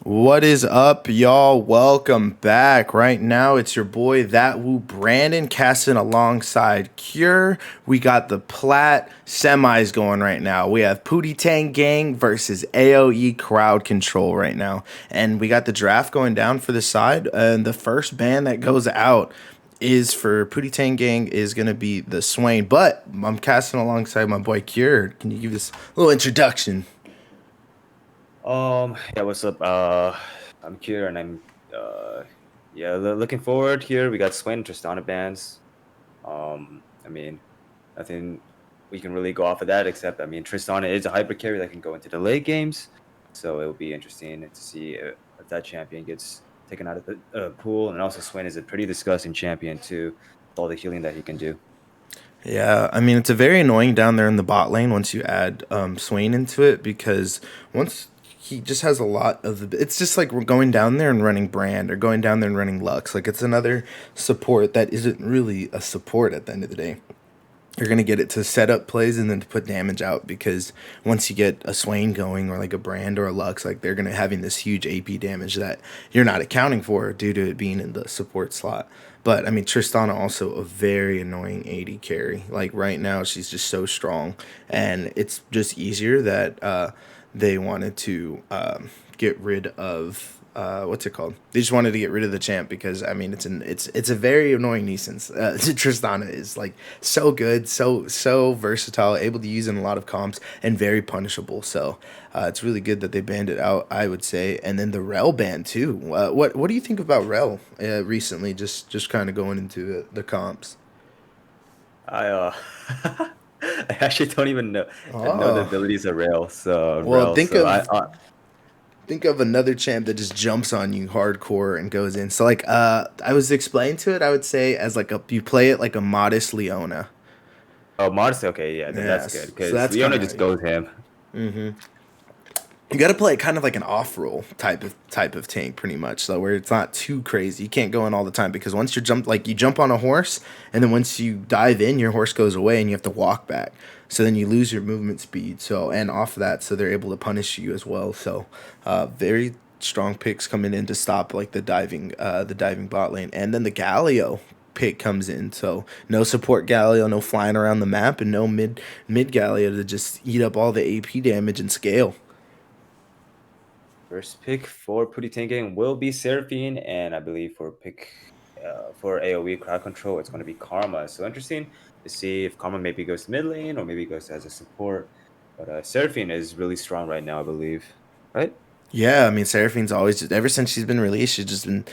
What is up, y'all? Welcome back. Right now, it's your boy That Woo Brandon casting alongside Cure. We got the Plat semis going right now. We have Pootie Tang Gang versus AOE Crowd Control right now, and we got the draft going down for the side. And the first ban that goes out is for Pootie Tang Gang is gonna be the Swain. But I'm casting alongside my boy Cure. Can you give us a little introduction? Yeah, what's up? I'm Kier, and uh, yeah, looking forward here. We got Swain and Tristana bands. I mean, nothing we can really go off of that except, Tristana is a hybrid carry that can go into the late games, so it'll be interesting to see if that champion gets taken out of the pool. And also, Swain is a pretty disgusting champion too, with all the healing that he can do. Yeah, I mean it's a very annoying down there in the bot lane once you add Swain into it because once he just has a lot of the. It's just like we're going down there and running Brand or going down there and running Lux. Like it's another support that isn't really a support at the end of the day. You're gonna get it to set up plays and then to put damage out because once you get a Swain going or like a Brand or a Lux, like they're gonna having this huge AP damage that you're not accounting for due to it being in the support slot. But I mean Tristana also a very annoying AD carry. Like right now she's just so strong, and it's just easier that they wanted to get rid of what's it called? They just wanted to get rid of the champ because I mean it's a very annoying nuisance. Tristana is like so good, so versatile, able to use in a lot of comps, and very punishable. So it's really good that they banned it out, I would say. And then the Rel ban too. What do you think about Rel recently? Just kind of going into the comps. I I actually don't even know the Oh abilities of Rail, well, think so I of think of another champ that just jumps on you hardcore and goes in. So like I was explained to it, I would say as like a you play it like a modest Leona. Oh, Modest. Okay, yeah, then that's good Yes. So because that's Leona kind just of goes ham. you got to play it kind of like an off roll type of tank pretty much, so where it's not too crazy. You can't go in all the time because once you jump on a horse and then once you dive in your horse goes away and you have to walk back. So then you lose your movement speed. So and off of that so they're able to punish you as well. So very strong picks coming in to stop like the diving bot lane. And then the Galio pick comes in. So no support Galio, no flying around the map, and no mid Galio to just eat up all the AP damage and scale. First pick for Putty Tanking will be Seraphine, and I believe for AoE crowd control, it's going to be Karma. So interesting to see if Karma maybe goes to mid lane or maybe goes as a support. But Seraphine is really strong right now, I believe. Right? Yeah, I mean, Seraphine's always just ever since she's been released, she's just been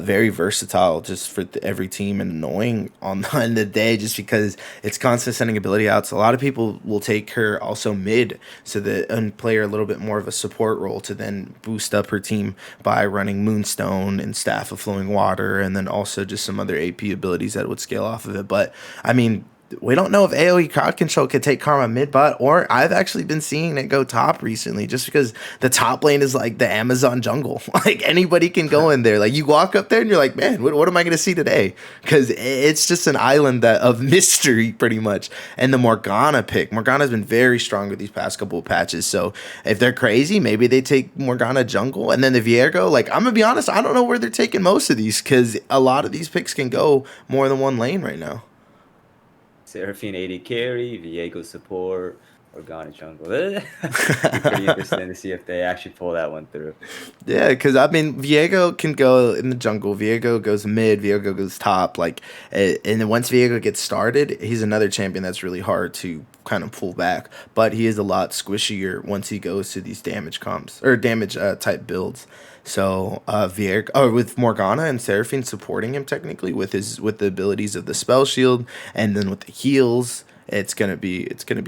very versatile, just for every team and annoying on the end of the day, just because it's constant sending ability out. So a lot of people will take her also mid, so that and play her a little bit more of a support role to then boost up her team by running Moonstone and Staff of Flowing Water, and then also just some other AP abilities that would scale off of it. But I mean, we don't know if AoE crowd control could take Karma mid bot, or I've actually been seeing it go top recently, just because the top lane is like the Amazon jungle. Like anybody can go in there. Like you walk up there and you're like, man, what am I going to see today? Because it's just an island that of mystery, pretty much. And the Morgana pick, Morgana's been very strong with these past couple of patches. So if they're crazy, maybe they take Morgana jungle, and then the Viego. Like I'm gonna be honest, I don't know where they're taking most of these because a lot of these picks can go more than one lane right now. Seraphine AD carry, Viego support, Organa jungle. Be pretty interesting to see if they actually pull that one through. Yeah, because I mean, Viego can go in the jungle. Viego goes mid. Viego goes top. Like, and then once Viego gets started, he's another champion that's really hard to kind of pull back. But he is a lot squishier once he goes to these damage comps or damage type builds. So Viego, or with Morgana and Seraphine supporting him technically with the abilities of the spell shield and then with the heals, it's gonna be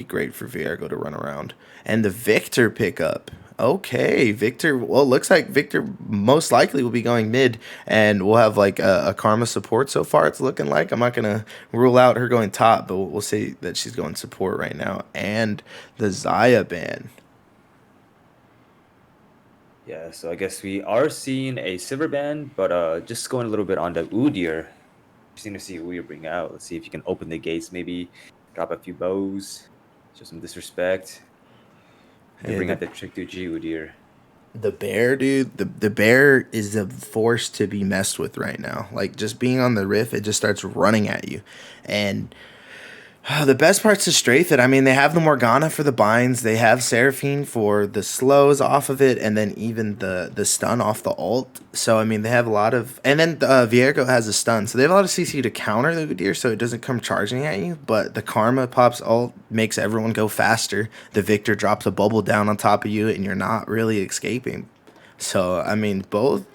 great for Viego to run around. And the Victor pickup. Okay, Victor. Well, it looks like Victor most likely will be going mid, and we'll have like a Karma support. So far, it's looking like I'm not gonna rule out her going top, but we'll say that she's going support right now. And the Zaya ban. Yeah, so I guess we are seeing a silver band, but just going a little bit on the Udyr. Interesting to see who you bring out. Let's see if you can open the gates, maybe drop a few bows, show some disrespect. You can Yeah, bring out the Trick to G Udyr. The bear, dude, the bear is a force to be messed with right now. Like just being on the riff, it just starts running at you. And the best part's to strafe it. I mean, they have the Morgana for the binds. They have Seraphine for the slows off of it, and then even the stun off the ult. So I mean, they have a lot of, and then Viego has a stun, so they have a lot of CC to counter the Udyr, so it doesn't come charging at you. But the Karma pops ult makes everyone go faster. The Victor drops a bubble down on top of you, and you're not really escaping. So I mean, both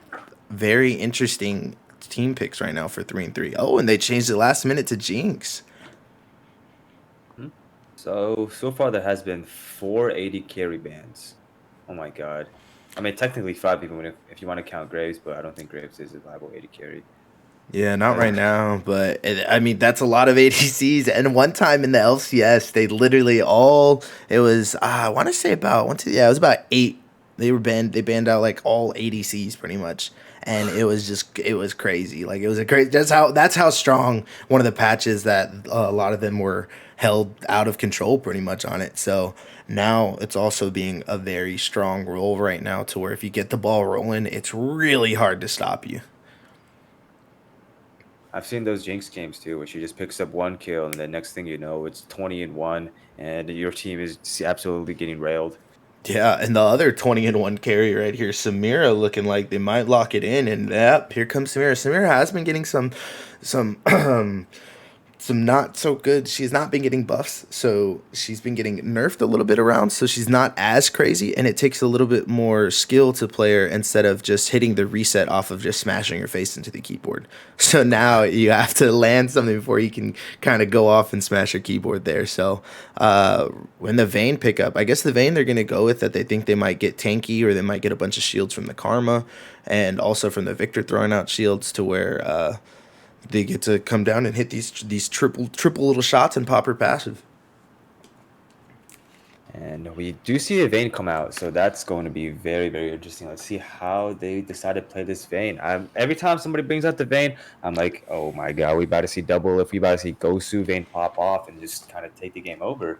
very interesting team picks right now for 3-3. Oh, and they changed it last minute to Jinx. So far there has been 480 carry bans. Oh my god. I mean, technically 5 people if you want to count Graves, but I don't think Graves is a viable 80 carry. Yeah, not right now, but I mean that's a lot of ADCs. And one time in the LCS, they literally all it was I want to say about it was about 8. They were banned. They banned out like all ADCs pretty much, and it was crazy. Like it was a crazy. That's how strong one of the patches that a lot of them were held out of control pretty much on it. So now it's also being a very strong role right now to where if you get the ball rolling, it's really hard to stop you. I've seen those Jinx games too, where she just picks up 1 kill, and the next thing you know, it's 20-1, and your team is absolutely getting railed. Yeah, and the other 20-1 carry right here, Samira looking like they might lock it in, and yep, here comes Samira. Samira has been getting some some not so good. She's not been getting buffs, so she's been getting nerfed a little bit around, so she's not as crazy, and it takes a little bit more skill to play her instead of just hitting the reset off of just smashing her face into the keyboard. So now you have to land something before you can kind of go off and smash her keyboard there. So when the Vayne pick up, I guess the Vayne they're going to go with that they think they might get tanky or they might get a bunch of shields from the Karma and also from the Victor throwing out shields to where they get to come down and hit these triple little shots and pop her passive. And we do see a Vayne come out, so that's going to be very, very interesting. Let's see how they decide to play this Vayne. Every time somebody brings out the Vayne, I'm like, oh my god, we about to see double. If we about to see Gosu Vayne pop off and just kind of take the game over.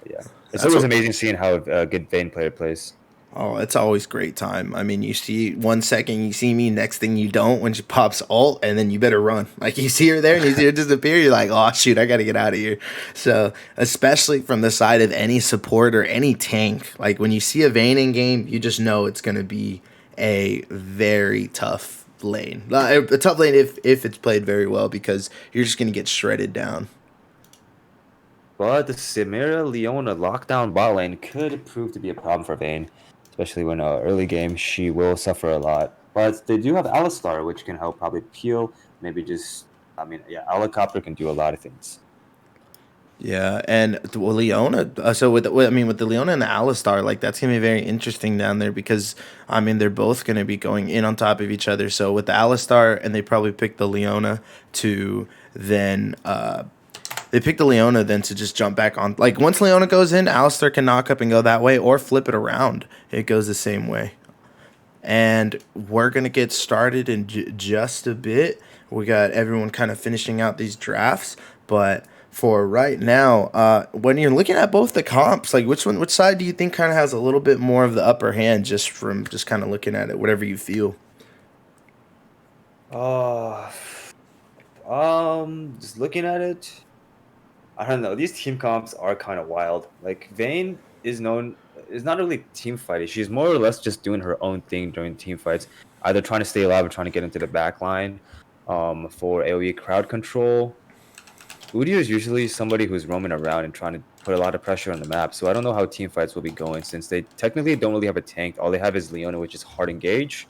But yeah, it's always amazing seeing how a good Vayne player plays. Oh, it's always great time. I mean, you see 1 second, you see me, next thing you don't when she pops ult, and then you better run. Like, you see her there and you see her disappear, you're like, oh, shoot, I got to get out of here. So, especially from the side of any support or any tank, like, when you see a Vayne in game, you just know it's going to be a very tough lane. A tough lane if it's played very well because you're just going to get shredded down. But the Samira Leona lockdown bot lane could prove to be a problem for Vayne. Especially when early game, she will suffer a lot. But they do have Alistar, which can help probably peel. Maybe just, I mean, yeah, Helicopter can do a lot of things. Yeah, and Leona. So with the Leona and the Alistar, like that's gonna be very interesting down there because I mean they're both gonna be going in on top of each other. So with the Alistar, and they probably pick the Leona to then. They pick the Leona then to just jump back on. Like, once Leona goes in, Alistar can knock up and go that way or flip it around. It goes the same way. And we're going to get started in just a bit. We got everyone kind of finishing out these drafts. But for right now, when you're looking at both the comps, like which side do you think kind of has a little bit more of the upper hand just from just kind of looking at it, whatever you feel? Just looking at it, I don't know. These team comps are kind of wild. Like Vayne is not really team fighting. She's more or less just doing her own thing during team fights, either trying to stay alive or trying to get into the back line for AoE crowd control. Udyr is usually somebody who's roaming around and trying to put a lot of pressure on the map. So I don't know how team fights will be going since they technically don't really have a tank. All they have is Leona, which is hard engage.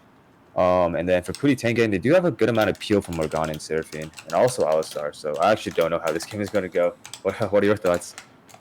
And then for Pooty Tengen, they do have a good amount of peel from Morgana and Seraphine, and also Alistar. So I actually don't know how this game is going to go. What are your thoughts?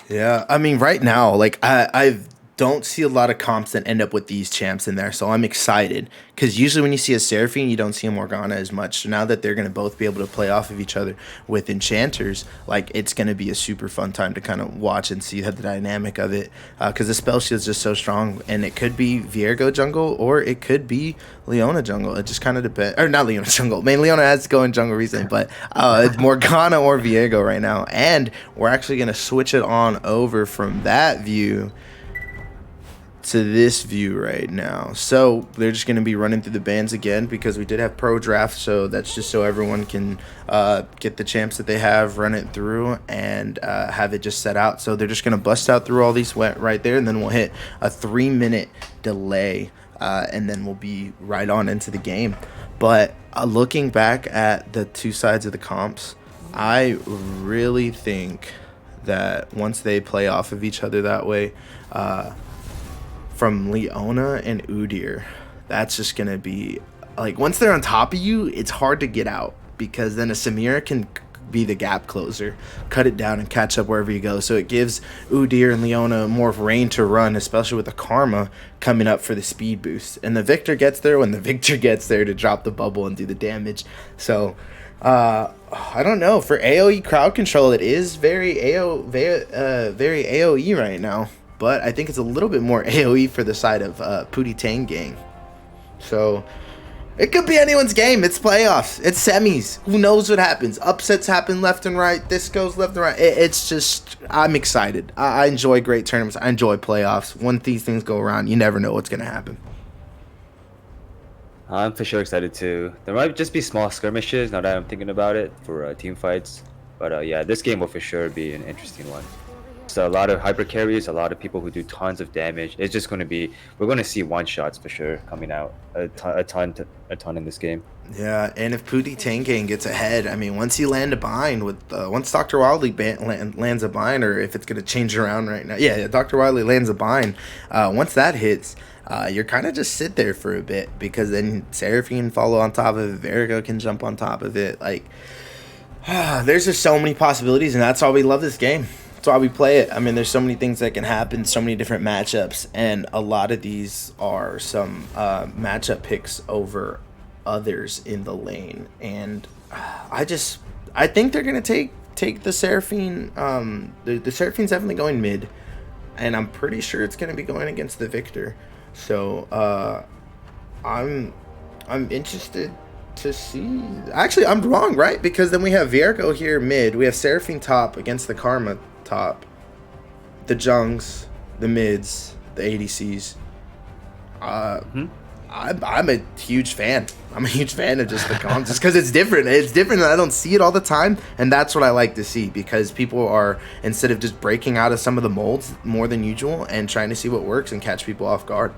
Yeah, I mean, right now, like I don't see a lot of comps that end up with these champs in there, so I'm excited because usually when you see a Seraphine, you don't see a Morgana as much. So now that they're going to both be able to play off of each other with enchanters, like it's going to be a super fun time to kind of watch and see the dynamic of it because the spell shield is just so strong, and it could be Viego jungle or it could be Leona jungle. It just kind of depends, or not Leona jungle. I mean, Leona has to go in jungle recently, but it's Morgana or Viego right now, and we're actually going to switch it on over from that view to this view right now. So they're just going to be running through the bands again because we did have pro draft. So that's just so everyone can get the champs that they have, run it through, and have it just set out. So they're just going to bust out through all these wet right there, and then we'll hit a 3-minute delay, and then we'll be right on into the game. But looking back at the two sides of the comps, I really think that once they play off of each other that way, from Leona and Udyr, that's just going to be like once they're on top of you, it's hard to get out because then a Samira can be the gap closer, cut it down and catch up wherever you go. So it gives Udyr and Leona more of range to run, especially with the Karma coming up for the speed boost. And the Victor gets there when the Victor gets there to drop the bubble and do the damage. So I don't know. For AoE crowd control, it is very AoE right now. But I think it's a little bit more AoE for the side of Pootie Tang Gang. So it could be anyone's game. It's playoffs. It's semis. Who knows what happens? Upsets happen left and right. This goes left and right. It's just, I'm excited. I enjoy great tournaments. I enjoy playoffs. When these things go around, you never know what's going to happen. I'm for sure excited too. There might just be small skirmishes now that I'm thinking about it for team fights. But yeah, this game will for sure be an interesting one. So a lot of hyper carries, a lot of people who do tons of damage. It's just going to be, we're going to see one shots for sure coming out a ton in this game. Yeah, and if Pootie Tang Gang gets ahead, I mean, once you land a bind with, once Dr. Wildly lands a bind, or if it's going to change around right now. Yeah, Dr. Wildly lands a bind. Once that hits, you're kind of just sit there for a bit because then Seraphine follow on top of it, Verigo can jump on top of it. Like, there's just so many possibilities, and that's why we love this game. That's why we play it. I mean, there's so many things that can happen, so many different matchups, and a lot of these are some matchup picks over others in the lane. And I think they're gonna take the Seraphine. The Seraphine's definitely going mid, and I'm pretty sure it's gonna be going against the Victor. So I'm interested to see. Actually, I'm wrong, right? Because then we have Viergo here mid. We have Seraphine top against the Karma top, the Jungs, the mids, the ADCs. I'm a huge fan. I'm a huge fan of just the comps, just because it's different. It's different, and I don't see it all the time, and that's what I like to see, because people are, instead of just breaking out of some of the molds more than usual and trying to see what works and catch people off guard.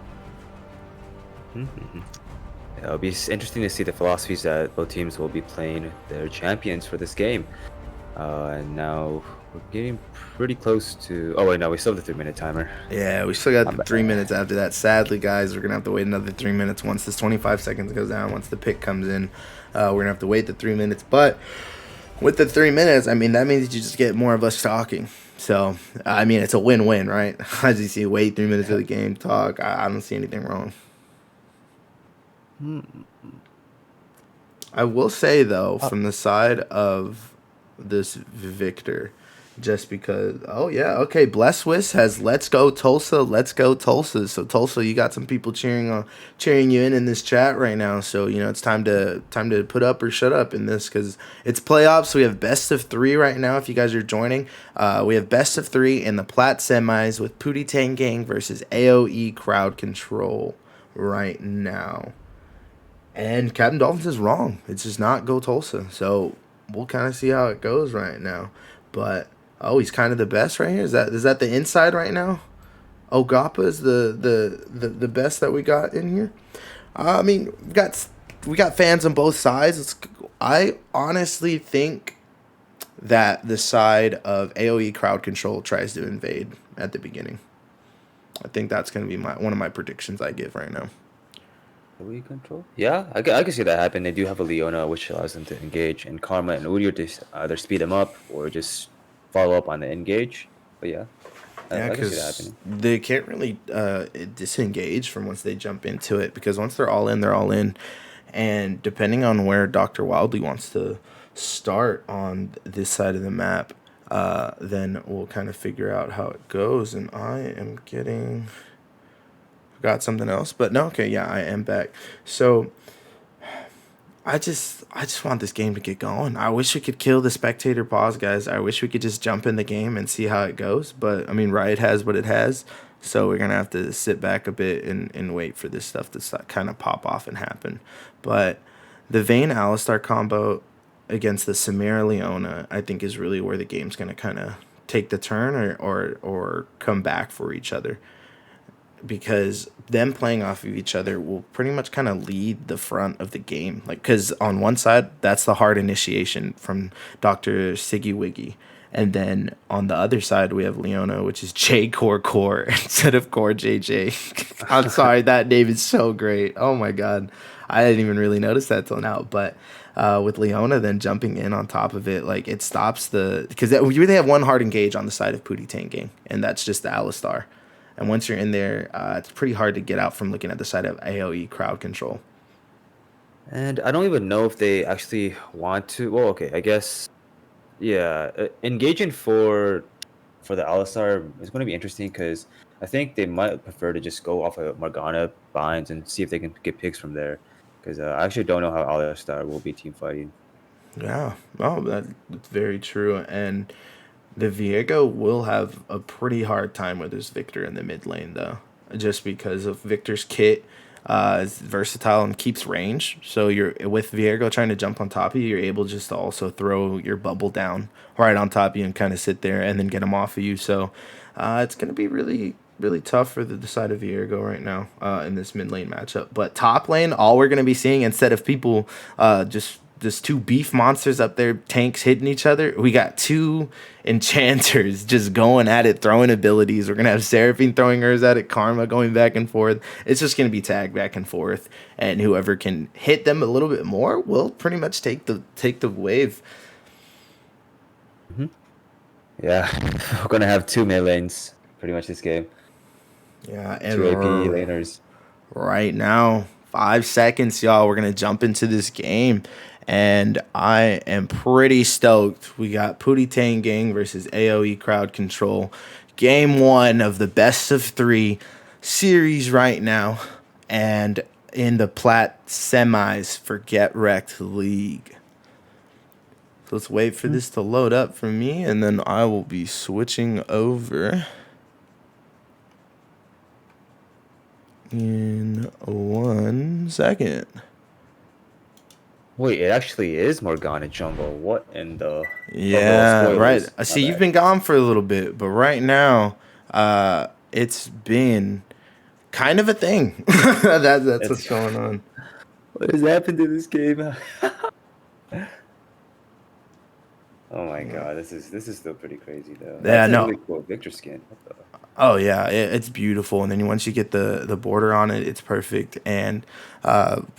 It'll be interesting to see the philosophies that both teams will be playing their champions for this game. And now we're getting pretty close to... Oh, wait, no, we still have the 3-minute timer. Yeah, we still got the 3 minutes after that. Sadly, guys, we're going to have to wait another 3 minutes once this 25 seconds goes down, once the pick comes in. We're going to have to wait the 3 minutes. But with the 3 minutes, I mean, that means you just get more of us talking. So, I mean, it's a win-win, right? As you see, wait 3 minutes of the game, talk. I don't see anything wrong. I will say, though, from the side of this Victor, just because, oh yeah, okay, Blesswiss has "Let's go Tulsa, let's go Tulsa." So Tulsa, you got some people cheering you in this chat right now. So you know it's time to put up or shut up in this, because it's playoffs. So we have best of 3 right now. If you guys are joining, we have best of 3 in the Plat semis with Pootie Tang Gang versus AoE Crowd Control right now. And Captain Dolphins is wrong. It's just not Go Tulsa. So we'll kind of see how it goes right now. But oh, he's kind of the best right here. Is that the inside right now? Ogappa is the best that we got in here. I mean, we got fans on both sides. I honestly think that the side of AoE Crowd Control tries to invade at the beginning. I think that's going to be one of my predictions I give right now. AoE control? Yeah, I can see that happen. They do have a Leona, which allows them to engage, and Karma and Udyr to either speed them up or just follow up on the engage. But yeah, I can see that happening. They can't really disengage from once they jump into it, because once they're all in, they're all in. And depending on where Dr. Wildly wants to start on this side of the map, then we'll kind of figure out how it goes. And I am getting... Got something else, but no, okay, yeah, I am back. So I just want this game to get going. I wish we could kill the spectator pause, guys. I wish we could just jump in the game and see how it goes, but I mean, Riot has what it has, So we're gonna have to sit back a bit and wait for this stuff to kind of pop off and happen. But the Vayne Alistar combo against the Samira Leona, I think, is really where the game's gonna kind of take the turn or come back for each other, because them playing off of each other will pretty much kind of lead the front of the game. Like, because on one side, that's the hard initiation from Dr. Siggy Wiggy. And then on the other side, we have Leona, which is J Core Core instead of Core JJ. I'm sorry, that name is so great. Oh my God. I didn't even really notice that till now. But with Leona then jumping in on top of it, like it stops the. Because we really have one hard engage on the side of Pootie Tang, and that's just the Alistar. And once you're in there, it's pretty hard to get out from looking at the side of AoE crowd control. And I don't even know if they actually want to. Well, okay, I guess. Yeah, engaging for the Alistar is going to be interesting because I think they might prefer to just go off of Morgana binds and see if they can get picks from there. Because I actually don't know how Alistar will be team fighting. Yeah, oh, that's very true. And the Viego will have a pretty hard time with his Victor in the mid lane, though, just because of Victor's kit. Is versatile and keeps range. So you're with Viego trying to jump on top of you, you're able just to also throw your bubble down right on top of you and kind of sit there and then get him off of you. So it's going to be really, really tough for the side of Viego right now in this mid lane matchup. But top lane, all we're going to be seeing, instead of people just two beef monsters up there, tanks hitting each other, we got two enchanters just going at it, throwing abilities. We're gonna have Seraphine throwing hers at it, Karma going back and forth. It's just gonna be tag back and forth, and whoever can hit them a little bit more will pretty much take the wave. Mm-hmm. Yeah, we're gonna have two mid lanes pretty much this game. Yeah, and two AP laners. Right now, 5 seconds, y'all. We're gonna jump into this game. And I am pretty stoked. We got Pootie Tang Gang versus AoE Crowd Control. Game 1 of the best of 3 series right now. And in the Plat semis for Get Wrecked League. So let's wait for this to load up for me, and then I will be switching over in 1 second. Wait, it actually is Morgana jungle. What in the... Yeah, right. I see you've been gone for a little bit, but right now, it's been kind of a thing. That's what's going on. What has happened to this game? Oh my God, this is still pretty crazy though. Yeah, That's no. a really cool Victor skin. What the... Oh yeah, it's beautiful, and then once you get the border on it, it's perfect. And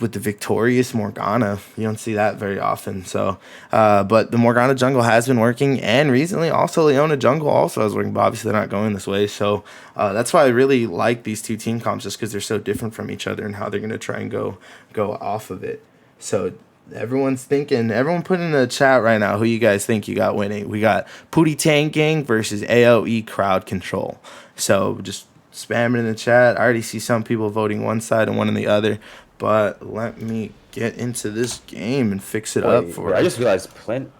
with the Victorious Morgana, you don't see that very often. So, but the Morgana jungle has been working, and recently also Leona jungle also has working. But obviously they're not going this way, so that's why I really like these two team comps, just because they're so different from each other and how they're gonna try and go off of it. So everyone put in the chat right now who you guys think you got winning. We got Pootie Tang Gang versus AoE Crowd Control. So just spam it in the chat. I already see some people voting one side and one on the other, but let me get into this game and fix it up for I just realized Plin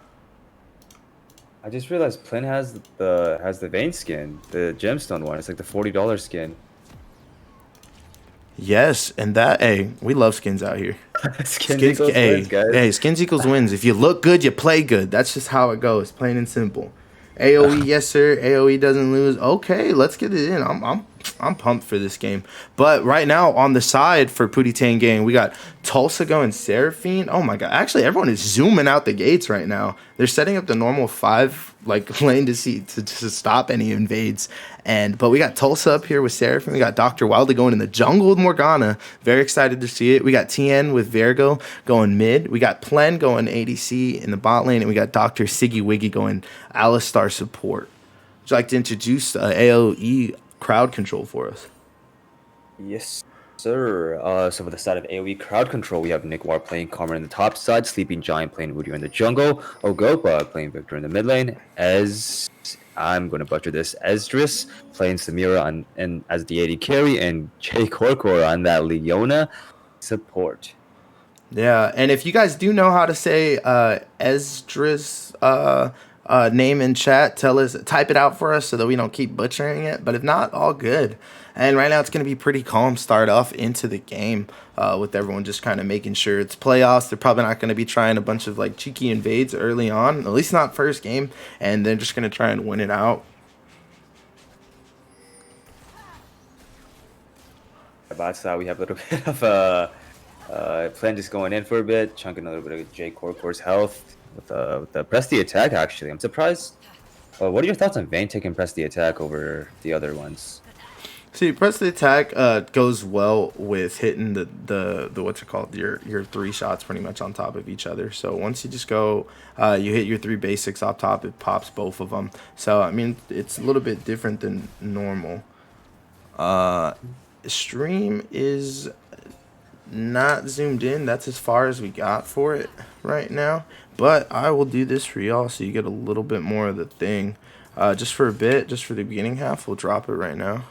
has the Vayne skin, the gemstone one. It's like the $40 skin. Yes, and that, hey, we love skins out here. Skins equals wins, guys. Hey, skins equals wins. If you look good, you play good. That's just how it goes, plain and simple. AoE, yes sir. AoE doesn't lose. Okay, let's get it in. I'm pumped for this game. But right now on the side for Pootie Tang Gang, we got Tulsa going Seraphine. Oh my God! Actually, everyone is zooming out the gates right now. They're setting up the normal 5 lane to stop any invades. But we got Tulsa up here with Seraphine. We got Dr. Wildly going in the jungle with Morgana. Very excited to see it. We got TN with Virgo going mid. We got Plen going ADC in the bot lane. And we got Dr. Siggy Wiggy going Alistar support. Would you like to introduce AoE crowd control for us? Yes, sir. So for the side of AoE crowd control, we have Nick War playing Karma in the top side, Sleeping Giant playing Udyr in the jungle, Ogopa playing Victor in the mid lane, as I'm going to butcher this, Esdras playing Samira and as the AD carry, and J Korkor on that Leona support. Yeah, and if you guys do know how to say Esdras, name in chat. Tell us, type it out for us so that we don't keep butchering it. But if not, all good. And right now it's going to be pretty calm start off into the game with everyone just kind of making sure it's playoffs. They're probably not going to be trying a bunch of like cheeky invades early on, at least not first game. And they're just going to try and win it out. Bot side, we have a little bit of Plan just going in for a bit, chunking a little bit of J Core's health with the press the attack. Actually, I'm surprised. What are your thoughts on Vayne taking press the attack over the other ones? See, press the attack goes well with hitting the what's it called, your three shots pretty much on top of each other. So once you just go, you hit your three basics up top, it pops both of them. So I mean, it's a little bit different than normal. Stream is not zoomed in. That's as far as we got for it right now. But I will do this for y'all so you get a little bit more of the thing. Just for a bit, just for the beginning half, we'll drop it right now.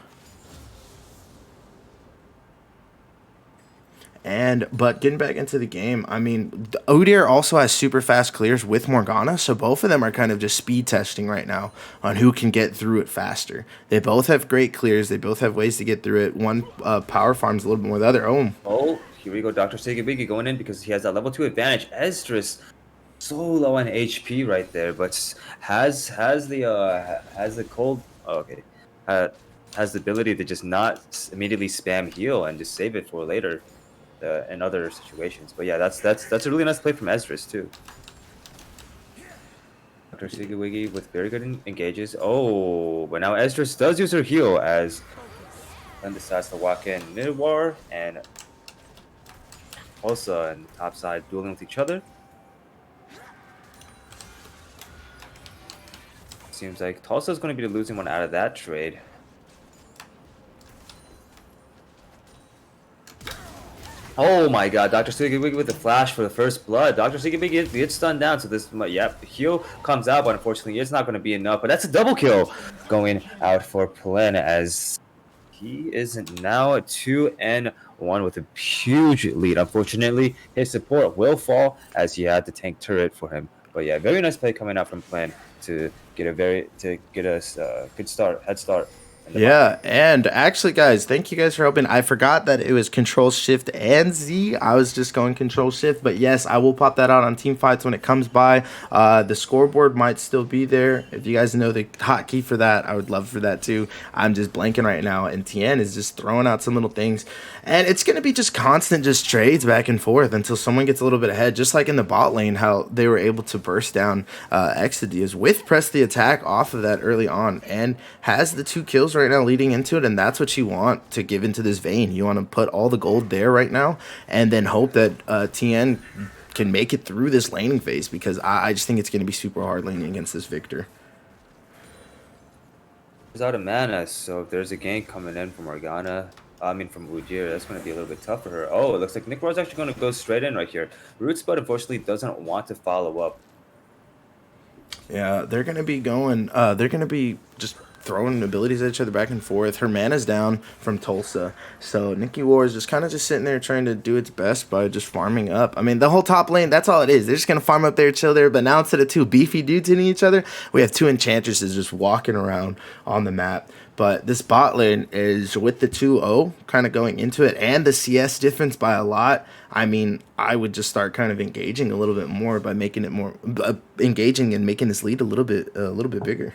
But getting back into the game, I mean, Udyr also has super fast clears with Morgana, so both of them are kind of just speed testing right now on who can get through it faster. They both have great clears. They both have ways to get through it. One power farms a little bit more than the other. Oh, here we go. Dr. Sigibigi going in because he has that level 2 advantage. Esdras so low on HP right there, but has the cold. Oh, okay, has the ability to just not immediately spam heal and just save it for later. In other situations, but yeah, that's a really nice play from Esdras too. Dr. Sigawigi with very good engages. Oh, but now Esdras does use her heal as Glenn decides to walk in Nidwar and Tulsa and top side dueling with each other. Seems like Tulsa is going to be the losing one out of that trade. Oh my god, Dr. Sigibigi with the flash for the first blood. Dr. Sigibigi gets stunned down, so this, yep, the heal comes out, but unfortunately it's not going to be enough. But that's a double kill going out for Plen as he is now a 2-1 with a huge lead. Unfortunately, his support will fall as he had the tank turret for him. But yeah, very nice play coming out from Plen to get us a good head start. Yeah, and actually, guys, thank you guys for helping. I forgot that it was Control Shift and Z. I was just going Control Shift, but yes, I will pop that out on team fights when it comes by. The scoreboard might still be there. If you guys know the hotkey for that, I would love for that too. I'm just blanking right now, and Tien is just throwing out some little things, and it's gonna be just constant, just trades back and forth until someone gets a little bit ahead. Just like in the bot lane, how they were able to burst down Exodius with press the attack off of that early on, and has the 2 kills right now leading into it, and that's what you want to give into this Vayne. You want to put all the gold there right now and then hope that Tien can make it through this laning phase, because I just think it's going to be super hard laning against this Victor. He's out of mana, so if there's a gank coming in from Morgana, from Udyr, that's going to be a little bit tough for her. Oh, it looks like Nick Roy's actually going to go straight in right here. Rootspud unfortunately doesn't want to follow up. Yeah, they're going to be going, they're going to be just throwing abilities at each other back and forth. Her mana's down from Tulsa, so Nikki War is just kind of just sitting there trying to do its best by just farming up. I mean, the whole top lane, that's all it is. They're just going to farm up there, chill there, but now instead of 2 beefy dudes hitting each other, we have 2 enchantresses just walking around on the map. But this bot lane is with the 2-0 kind of going into it and the CS difference by a lot. I mean, I would just start kind of engaging a little bit more by making it more engaging and making this lead a little bit bigger.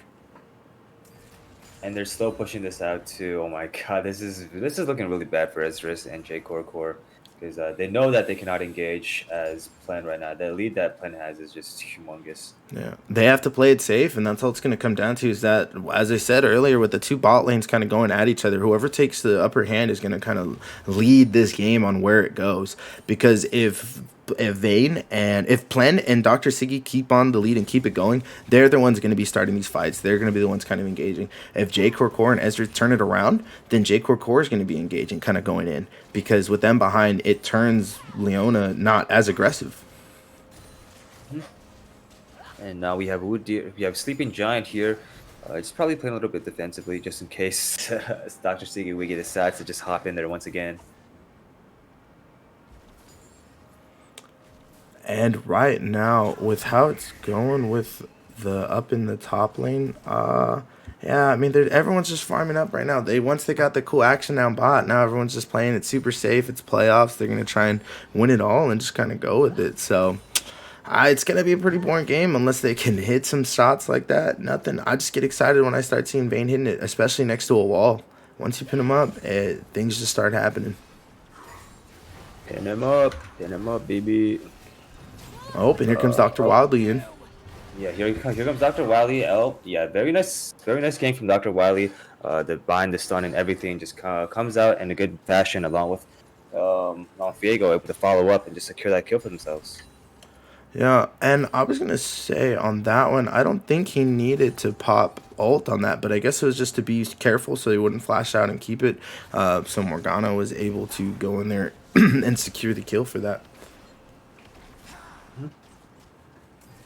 And they're still pushing this out too. Oh my god, this is looking really bad for Esdras and J Core because they know that they cannot engage as Plen right now. The lead that Plen has is just humongous. Yeah, they have to play it safe, and that's all it's going to come down to. Is that, as I said earlier, with the 2 bot lanes kind of going at each other, whoever takes the upper hand is going to kind of lead this game on where it goes. Because if Vayne and if Plen and Dr. Siggy keep on the lead and keep it going, they're the ones going to be starting these fights. They're going to be the ones kind of engaging. If J Core and Ezra turn it around, then J Core is going to be engaging, kind of going in, because with them behind, it turns Leona not as aggressive. And now we have Sleeping Giant here. It's probably playing a little bit defensively just in case Dr. Siggy Wiggy decides to just hop in there once again. And right now, with how it's going with the up in the top lane. Yeah, I mean, everyone's just farming up right now. Once they got the cool action down bot, now everyone's just playing it super safe. It's playoffs. They're gonna try and win it all and just kind of go with it. So, it's gonna be a pretty boring game unless they can hit some shots like that. Nothing. I just get excited when I start seeing Vayne hitting it, especially next to a wall. Once you pin him up, things just start happening. Pin him up, baby. Oh, and here comes Dr. Wildly in. Yeah, here comes Dr. Wily. Yeah, very nice game from Dr. Wily. The bind, the stun, and everything just comes out in a good fashion, along with Viego able to follow up and just secure that kill for themselves. Yeah, and I was gonna say on that one, I don't think he needed to pop ult on that, but I guess it was just to be careful so he wouldn't flash out and keep it. So Morgana was able to go in there and secure the kill for that.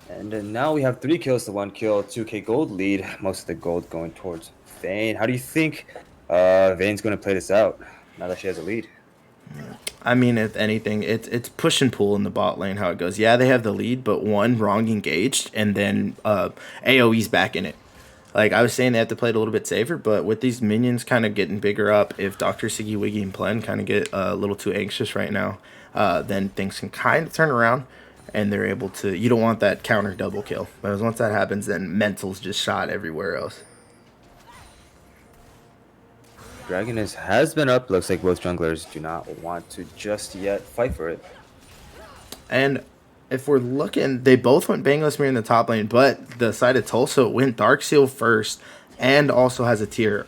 And then now we have 3 kills to 1 kill, 2k gold lead. Most of the gold going towards Vayne. How do you think Vayne's going to play this out now that she has a lead? I mean, if anything, it's push and pull in the bot lane how it goes. Yeah, they have the lead, but one wrong engaged, and then AoE's back in it. Like I was saying, they have to play it a little bit safer, but with these minions kind of getting bigger up, if Dr. Siggy, Wiggy, and Plen kind of get a little too anxious right now, then things can kind of turn around. And they're able to. You don't want that counter double kill. Because once that happens, then mental's just shot everywhere else. Dragon has been up. Looks like both junglers do not want to just yet fight for it. And if we're looking, they both went Bangless Mirror in the top lane, but the side of Tulsa went Darkseal first and also has a tier.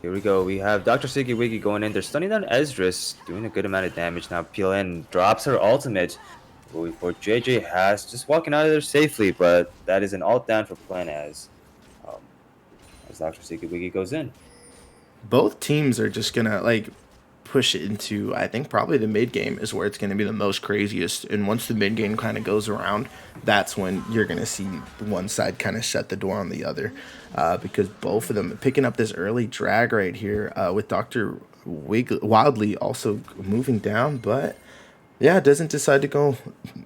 Here we go. We have Dr. Siggy Wiggy going in. They're stunning down Esdras, doing a good amount of damage. Now PLN drops her ultimate. For JJ has just walking out of there safely, but that is an ult down for Plen as Dr. Siggy Wiggy goes in. Both teams are just gonna push it into, I think probably the mid game is where it's gonna be the most craziest. And once the mid game kind of goes around, that's when you're gonna see one side kind of shut the door on the other, because both of them picking up this early drag right here with Dr. Wildly also moving down, but. Yeah, doesn't decide to go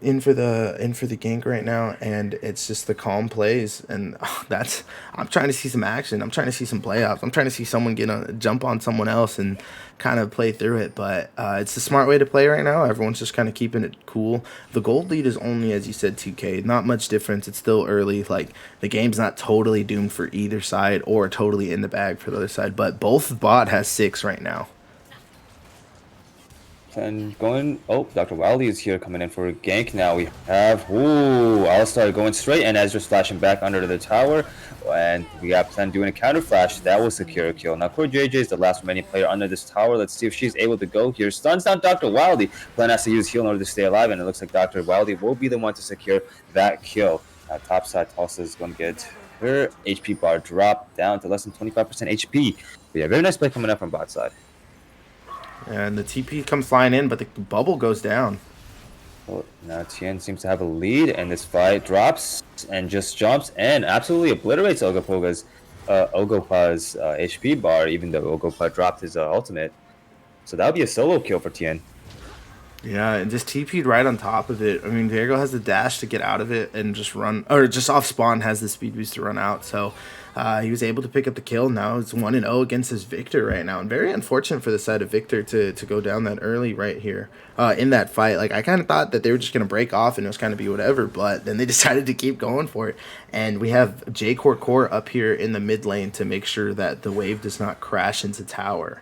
in for the gank right now, and it's just the calm plays, and I'm trying to see some action. I'm trying to see some playoffs. I'm trying to see someone get a jump on someone else and kind of play through it. But it's the smart way to play right now. Everyone's just kind of keeping it cool. The gold lead is only, as you said, 2K. Not much difference. It's still early. Like the game's not totally doomed for either side or totally in the bag for the other side. But both bot has 6 right now. And going, Dr. Wily is here coming in for a gank now. We have, All-Star going straight, and Ezra's flashing back under the tower. And we got Plen doing a counter flash. That will secure a kill. Now, Core JJ is the last remaining player under this tower. Let's see if she's able to go here. Stuns down Dr. Wily. Plen has to use heal in order to stay alive, and it looks like Dr. Wily will be the one to secure that kill. Top side, Tulsa is going to get her HP bar dropped down to less than 25% HP. But yeah, very nice play coming up from bot side. And the TP comes flying in, but the bubble goes down. Well, now Tien seems to have a lead, and this fight drops and just jumps and absolutely obliterates Ogopa's HP bar, even though Ogopa dropped his ultimate. So that would be a solo kill for Tien. Yeah, and just TP'd right on top of it. I mean, Viego has the dash to get out of it and just run, or just off spawn has the speed boost to run out. So he was able to pick up the kill. Now it's 1-0 against his Victor right now. And very unfortunate for the side of Victor to go down that early right here in that fight. Like, I kind of thought that they were just going to break off and it was kind of be whatever, but then they decided to keep going for it. And we have Core up here in the mid lane to make sure that the wave does not crash into tower.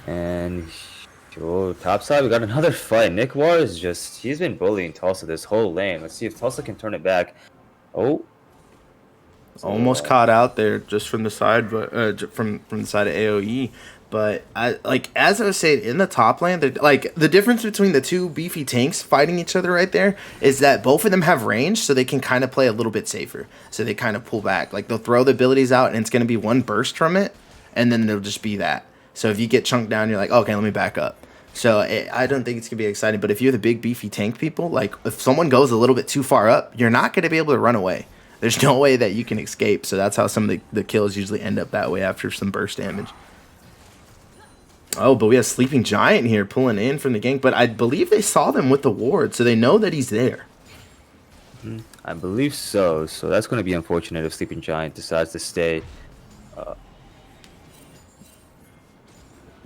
And top side, we got another fight. Nick War is he's been bullying Tulsa this whole lane. Let's see if Tulsa can turn it back. Almost caught out there just from the side, but from the side of AoE. But as I was saying, in the top lane, the difference between the two beefy tanks fighting each other right there is that both of them have range, so they can kind of play a little bit safer. So they kind of pull back. Like, they'll throw the abilities out, and it's going to be one burst from it, and then it'll just be that. So if you get chunked down, you're like, okay, let me back up. So I don't think it's going to be exciting. But if you're the big, beefy tank people, like, if someone goes a little bit too far up, you're not going to be able to run away. There's no way that you can escape. So that's how some of the kills usually end up that way after some burst damage. Oh, but we have Sleeping Giant here pulling in from the gank. But I believe they saw them with the ward, so they know that he's there. I believe so. So that's going to be unfortunate if Sleeping Giant decides to stay. Uh,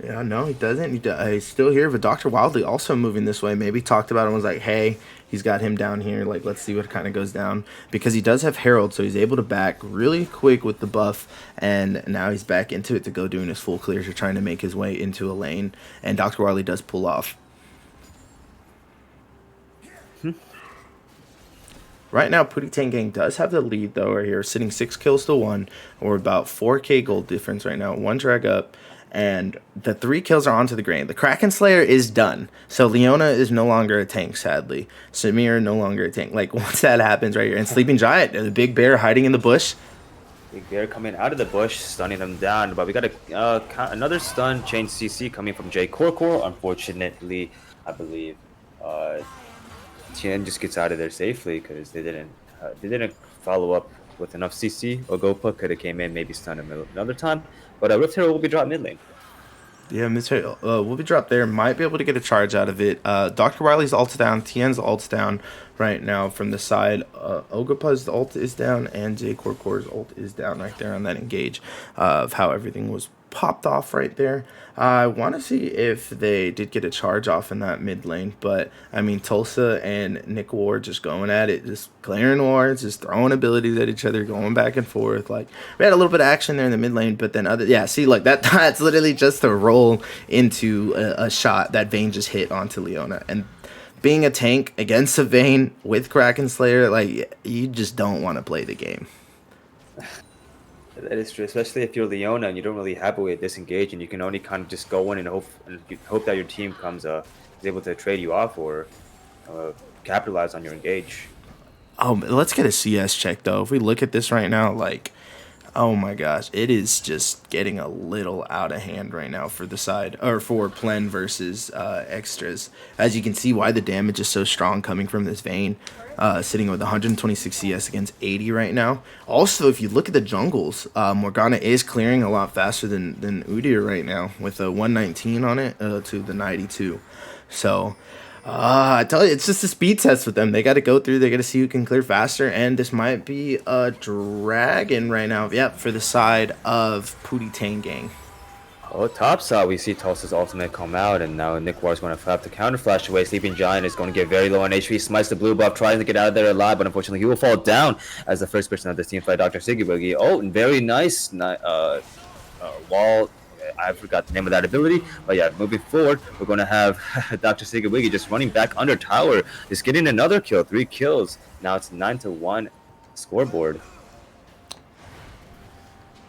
Yeah, no, he doesn't. He's still here, but Dr. Wildly also moving this way. Maybe talked about him, was like, hey, he's got him down here. Like, let's see what kind of goes down. Because he does have Herald, so he's able to back really quick with the buff. And now he's back into it to go doing his full clears or trying to make his way into a lane. And Dr. Wildly does pull off. Right now, Pootie Tang Gang does have the lead, though, right here, sitting 6 kills to 1, or about 4k gold difference right now. 1 drag up, and the 3 kills are onto the grain. The Kraken Slayer is done, so Leona is no longer a tank, sadly. Samir no longer a tank. Like, once that happens right here, and Sleeping Giant, the big bear hiding in the bush. Big Bear coming out of the bush, stunning him down. But we got another stun chain CC coming from J Korkor. Unfortunately, I believe Tien just gets out of there safely because they didn't follow up with enough CC. Ogopa could have came in, maybe stunned him another time. But Rift Herald will be dropped mid lane. Yeah, Mr. Will be dropped there. Might be able to get a charge out of it. Dr. Riley's ult's down. Tien's ult's down right now from the side. Ogopa's ult is down, and J Korkor's ult is down right there on that engage of how everything was popped off right there. I want to see if they did get a charge off in that mid lane, but I mean, Tulsa and Nick Ward just going at it, just clearing wards, just throwing abilities at each other, going back and forth. Like, we had a little bit of action there in the mid lane, but then see, like that's literally just a roll into a shot that Vayne just hit onto Leona. And being a tank against a Vayne with Kraken Slayer, like, you just don't want to play the game. That is true, especially if you're Leona and you don't really have a way to disengage, and you can only kind of just go in and hope that your team is able to trade you off or capitalize on your engage. Oh, let's get a CS check though. If we look at this right now, like, oh my gosh, it is just getting a little out of hand right now for the side, or for Plen versus Extras. As you can see, why the damage is so strong coming from this Vayne. Sitting with 126 CS against 80 right now. Also, if you look at the jungles, Morgana is clearing a lot faster than Udyr right now with a 119 on it to the 92. So, I tell you, it's just a speed test with them. They got to go through. They got to see who can clear faster. And this might be a dragon right now. Yep, for the side of Pootie Tang Gang. Oh, top side, we see Tulsa's ultimate come out, and now Nick Ward is going to have to counter flash away. Sleeping Giant is going to get very low on HP, smites the blue buff, trying to get out of there alive, but unfortunately he will fall down as the first person of this team fight Dr. Siggy Boogie. Oh, and very nice wall. I forgot the name of that ability, but yeah, moving forward, we're going to have Dr. Siggy Boogie just running back under tower, just getting another kill, 3 kills. Now it's 9-1 scoreboard.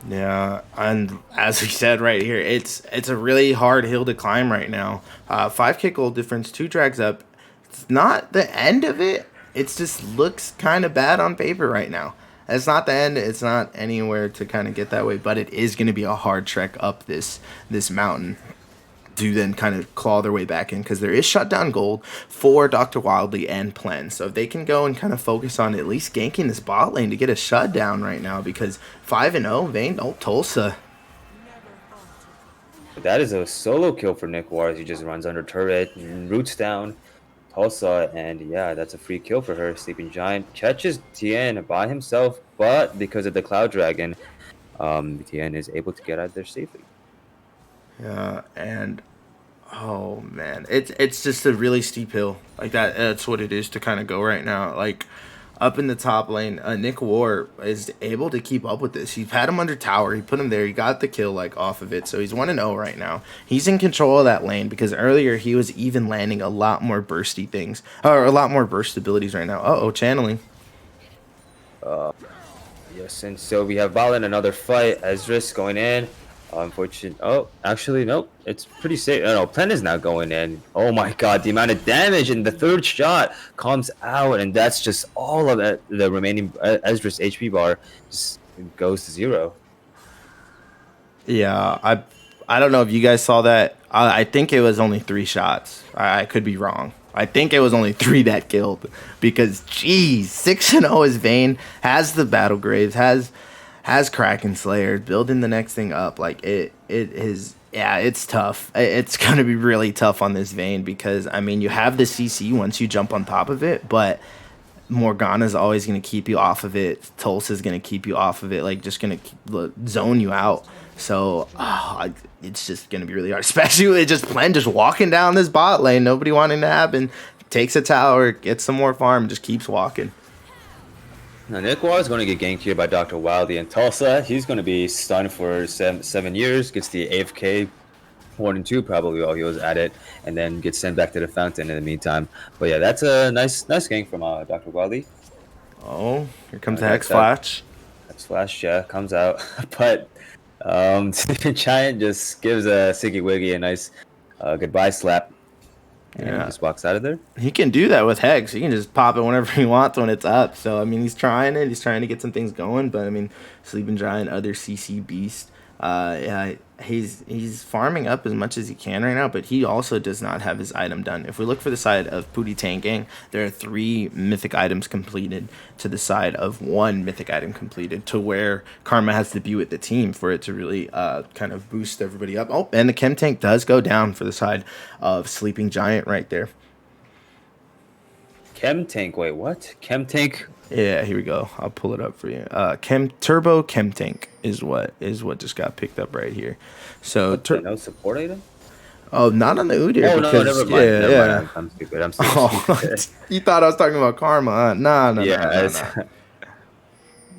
Yeah, and as we said right here, it's a really hard hill to climb right now. 5k gold difference, 2 drags up. It's not the end of it. It just looks kind of bad on paper right now. It's not the end. It's not anywhere to kind of get that way, but it is going to be a hard trek up this mountain to then kind of claw their way back in, because there is shutdown gold for Dr. Wildly and Plen. So if they can go and kind of focus on at least ganking this bot lane to get a shutdown right now, because 5-0, Vayne, Tulsa. That is a solo kill for Nick Ward. He just runs under turret, roots down Tulsa, and yeah, that's a free kill for her. Sleeping Giant catches Tien by himself, but because of the Cloud Dragon, Tien is able to get out there safely. Yeah, and oh man, it's just a really steep hill like that. That's what it is to kind of go right now. Like, up in the top lane, Nick Ward is able to keep up with this. He's had him under tower. He put him there. He got the kill like off of it. So he's 1-0 right now. He's in control of that lane, because earlier he was even landing a lot more bursty things, or a lot more burst abilities right now. Channeling. Yes, and so we have Valen, another fight. Ezreal going in. Unfortunate. Oh, actually, nope. It's pretty safe. No, Plen is not going in. Oh my god, the amount of damage in the third shot comes out, and that's just all of it. The remaining Ezreal's HP bar just goes to 0. Yeah, I don't know if you guys saw that. I think it was only 3 shots. I could be wrong. I think it was only 3 that killed, because geez, 6-0 is Vayne, has the Battle Graves, has Kraken Slayer, building the next thing up. Like, it is, yeah, it's tough. It's going to be really tough on this Vayne, because, I mean, you have the CC once you jump on top of it, but Morgana's always going to keep you off of it. Tulsa's going to keep you off of it, like just going to zone you out. So it's just going to be really hard, especially with just Plen just walking down this bot lane, nobody wanting to happen. Takes a tower, gets some more farm, just keeps walking. Now, Nick War is going to get ganked here by Dr. Wildy and Tulsa. He's going to be stunned for 7 years, gets the AFK 1 and 2 probably while he was at it, and then gets sent back to the fountain in the meantime. But yeah, that's a nice gank from Dr. Wildy. Oh, here comes the Hex Flash. Hex Flash, yeah, comes out. But Sleeping Giant just gives Siggy Wiggy a nice goodbye slap. And he just walks out of there. He can do that with Hex. He can just pop it whenever he wants when it's up. So, I mean, he's trying it. He's trying to get some things going. But, I mean, Sleeping Giant, other CC Beast. Yeah, he's farming up as much as he can right now, but he also does not have his item done. If we look for the side of Pooty Tank Gang, there are 3 mythic items completed to the side of 1 mythic item completed, to where Karma has to be with the team for it to really kind of boost everybody up. Oh, and the Chem Tank does go down for the side of Sleeping Giant right there. Chem Tank, wait, what? Chem Tank? Yeah, here we go. I'll pull it up for you. Turbo Chem Tank is what just got picked up right here. So no support item. Oh, not on the Udyr. Oh, no, never mind. Never mind. I'm stupid. I'm stupid. Oh, you thought I was talking about Karma? Huh? Nah.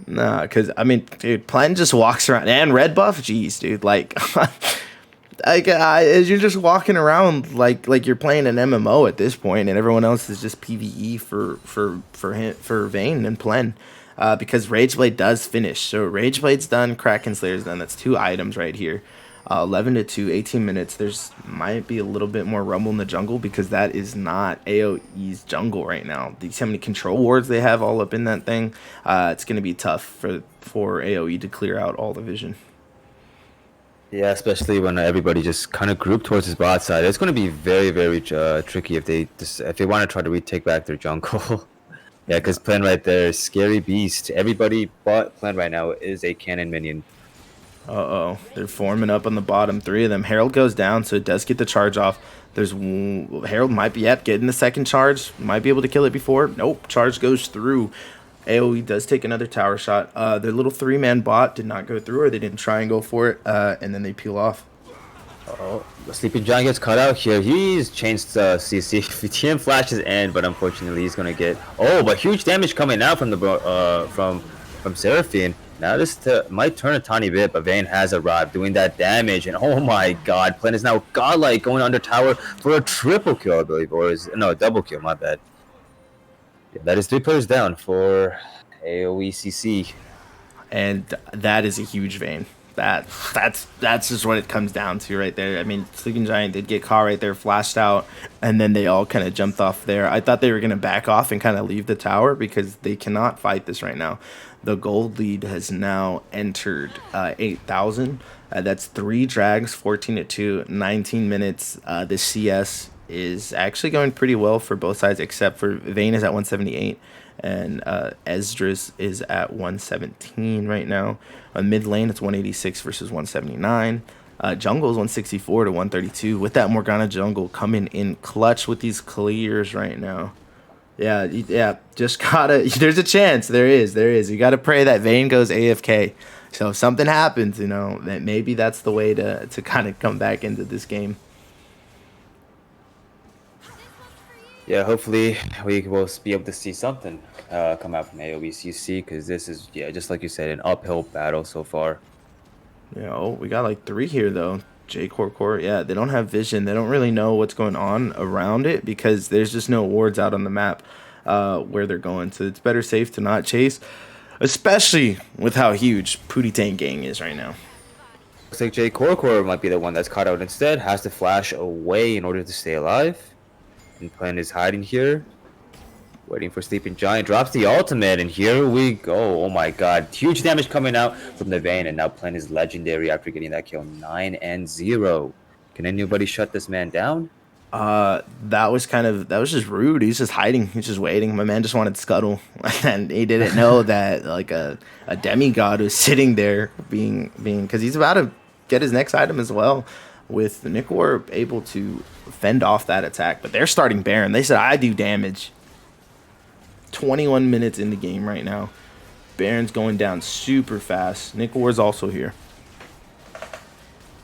Nah, because I mean, dude, Plen just walks around, and red buff. Jeez, dude, like. As you're just walking around like you're playing an MMO at this point, and everyone else is just PVE for Vayne and Plen, because Rageblade does finish. So Rageblade's done, Kraken Slayer's done. That's 2 items right here. 11 to 2, 18 minutes. There's might be a little bit more rumble in the jungle because that is not AoE's jungle right now. These how many control wards they have all up in that thing. It's gonna be tough for AoE to clear out all the vision. Yeah, especially when everybody just kind of grouped towards his bot side. It's going to be very, very tricky if they want to try to retake back their jungle. Yeah, because Plen right there, scary beast. Everybody but Plen right now is a cannon minion. Uh-oh. They're forming up on the bottom 3 of them. Herald goes down, so it does get the charge off. Herald might be getting the second charge. Might be able to kill it before. Nope, charge goes through. AoE does take another tower shot. Their little 3-man bot did not go through, or they didn't try and go for it, and then they peel off. Oh, the Sleeping Giant gets cut out here. He's changed CC. TM flashes in, but unfortunately he's gonna get. Oh, but huge damage coming out from the from Seraphine. Now this might turn a tiny bit, but Vayne has arrived doing that damage, and oh my God, Plen is now godlike, going under tower for a triple kill, I believe, or a double kill. My bad. Yeah, that is 3 players down for AoE CC. And that is a huge Vayne. That's just what it comes down to right there. I mean, Sleeping Giant did get caught right there, flashed out, and then they all kind of jumped off there. I thought they were going to back off and kind of leave the tower because they cannot fight this right now. The gold lead has now entered 8,000. That's 3 drags, 14 to 2, 19 minutes. The CS is actually going pretty well for both sides, except for Vayne is at 178 and Esdras is at 117 right now. On mid lane, it's 186 versus 179. Jungle is 164 to 132 with that Morgana jungle coming in clutch with these clears right now. Yeah, just gotta. There's a chance. There is. You gotta pray that Vayne goes AFK. So if something happens, that maybe that's the way to kind of come back into this game. Yeah, hopefully we will be able to see something come out from AoE CC, because this is, just like you said, an uphill battle so far. We got like 3 here though. Core. Yeah, they don't have vision. They don't really know what's going on around it because there's just no wards out on the map where they're going. So it's better safe to not chase, especially with how huge Pooty Tank Gang is right now. Looks like Core might be the one that's caught out instead. Has to flash away in order to stay alive. And Plen is hiding here, waiting for Sleeping Giant. Drops the ultimate, and here we go. Oh my God, huge damage coming out from the Vayne, and now Plen is legendary after getting that kill. 9-0. Can anybody shut this man down? That was just rude. He's just hiding. He's just waiting. My man just wanted scuttle, and he didn't know that like a demigod was sitting there being because he's about to get his next item as well. With Nikor able to fend off that attack, but they're starting Baron. They said, I do damage. 21 minutes in the game right now. Baron's going down super fast. Nick Ward's also here.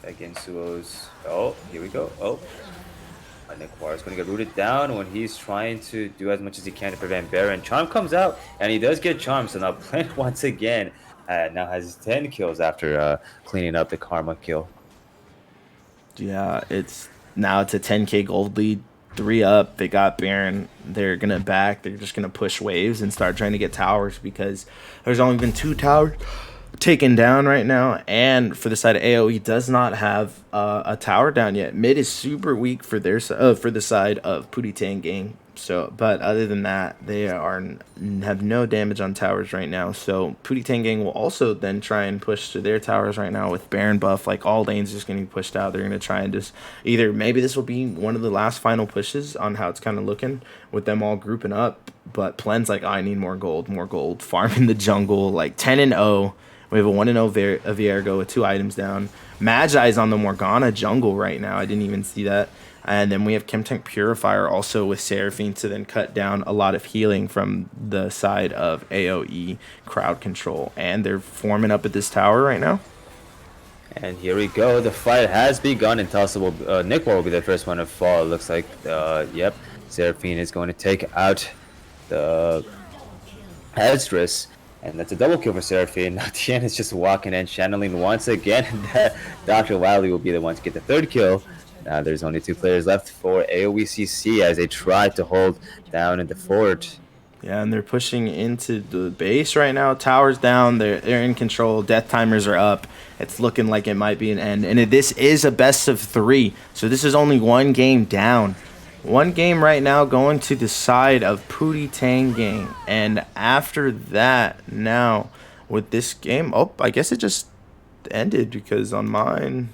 Again, Suo's. Oh, here we go. Oh, Nick War is going to get rooted down when he's trying to do as much as he can to prevent Baron. Charm comes out, and he does get Charm. So now Plant once again now has 10 kills after cleaning up the Karma kill. Yeah, it's a 10k gold lead, 3 up. They got Baron. They're gonna back. They're just gonna push waves and start trying to get towers because there's only been 2 towers taken down right now. And for the side of AOE, does not have a tower down yet. Mid is super weak for their for the side of Pootie Tang Gang. So, but other than that, they have no damage on towers right now. So Pootie Tang Gang will also then try and push to their towers right now with Baron buff. Like all lanes just getting pushed out. They're gonna try and just either maybe this will be one of the last final pushes on how it's kind of looking with them all grouping up. But Plen's like, I need more gold, farming the jungle, like 10-0. We have a 1-0 Viergo with 2 items down. Magi's on the Morgana jungle right now. I didn't even see that. And then we have Chemtank Purifier also with Seraphine to then cut down a lot of healing from the side of AoE crowd control. And they're forming up at this tower right now. And here we go. The fight has begun, and Tulsa Nick will be the first one to fall. It looks like, yep, Seraphine is going to take out the Ezreal. And that's a double kill for Seraphine. Tien is just walking in, channeling once again. Dr. Wily will be the one to get the 3rd kill. Now there's only 2 players left for AoE as they try to hold down in the fort. Yeah, and they're pushing into the base right now. Towers down. They're in control. Death timers are up. It's looking like it might be an end. And this is a best of 3. So this is only 1 game down. 1 game right now going to the side of Pootie Tang Gang. And after that, now with this game, oh, I guess it just ended because on mine,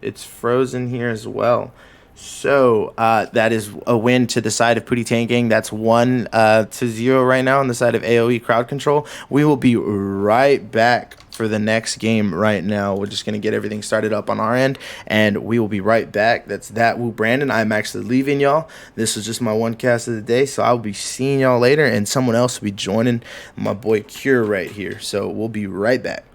it's frozen here as well. So that is a win to the side of Pootie Tang Gang. That's 1-0 right now on the side of AoE crowd control. We will be right back for the next game right now. We're just going to get everything started up on our end, and we will be right back. That's that Woo Brandon. I'm actually leaving y'all. This was just my 1 cast of the day, so I'll be seeing y'all later, and someone else will be joining my boy Cure right here. So we'll be right back.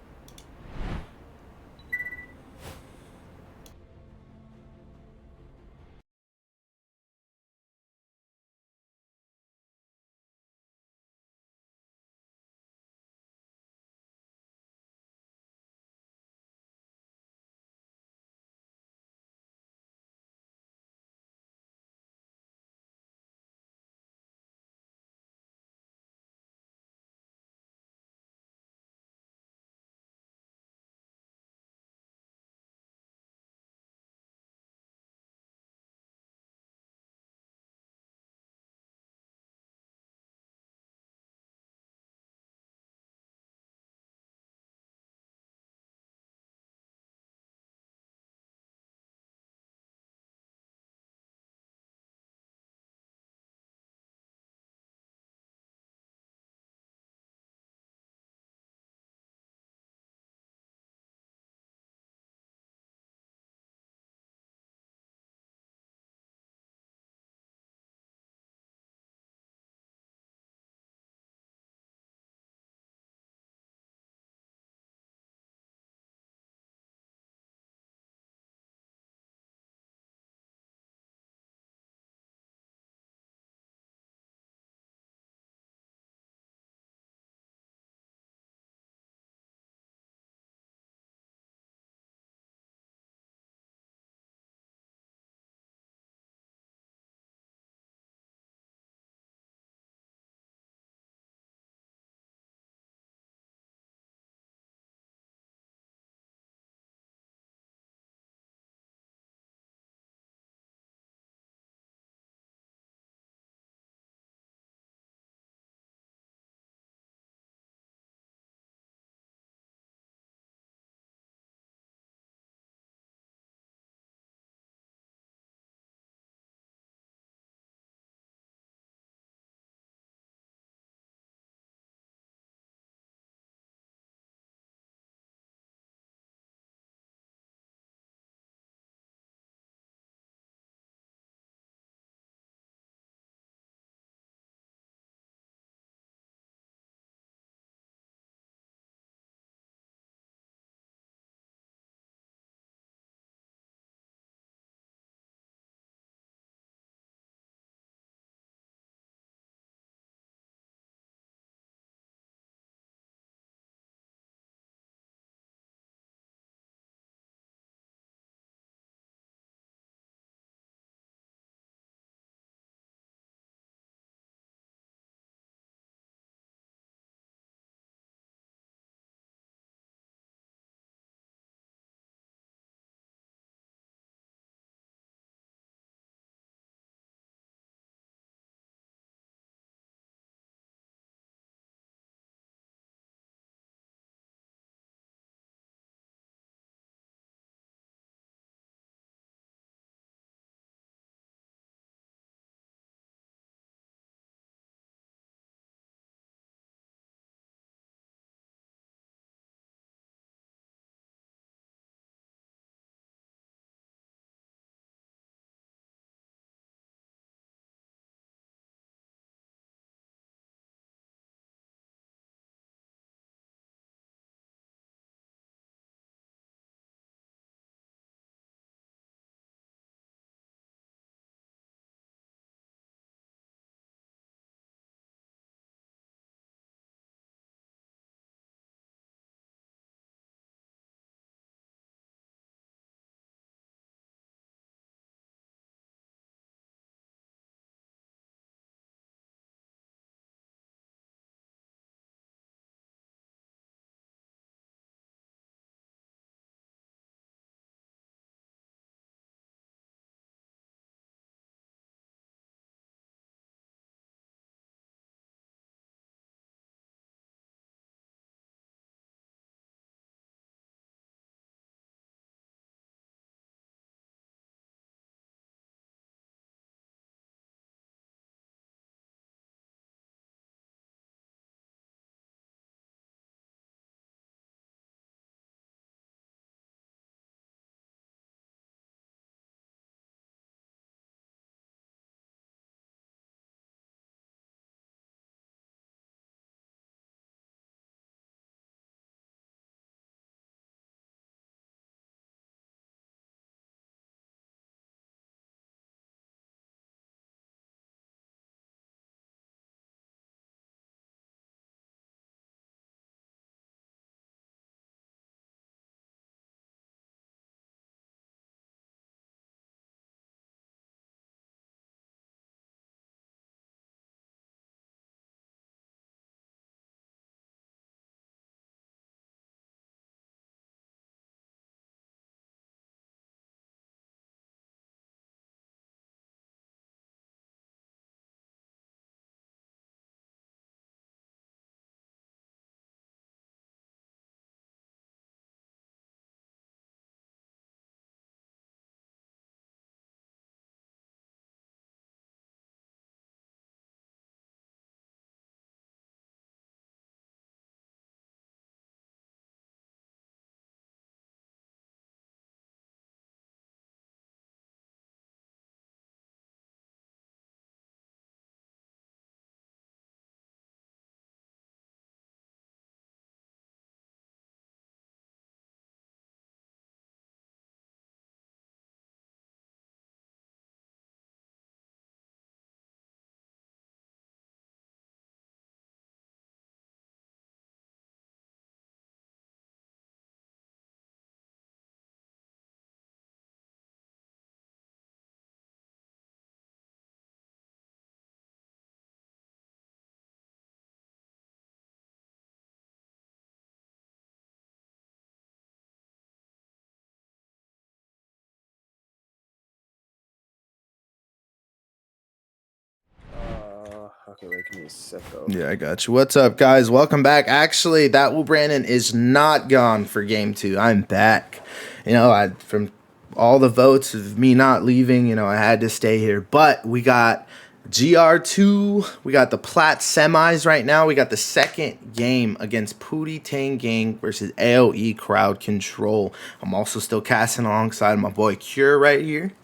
Okay, wait, give me a sec though. Yeah, I got you. What's up, guys? Welcome back. Actually, that Will Brandon is not gone for game 2. I'm back. From all the votes of me not leaving, I had to stay here. But we got GR2. We got the Plat semis right now. We got the second game against Pootie Tang Gang versus AOE Crowd Control. I'm also still casting alongside my boy Cure right here.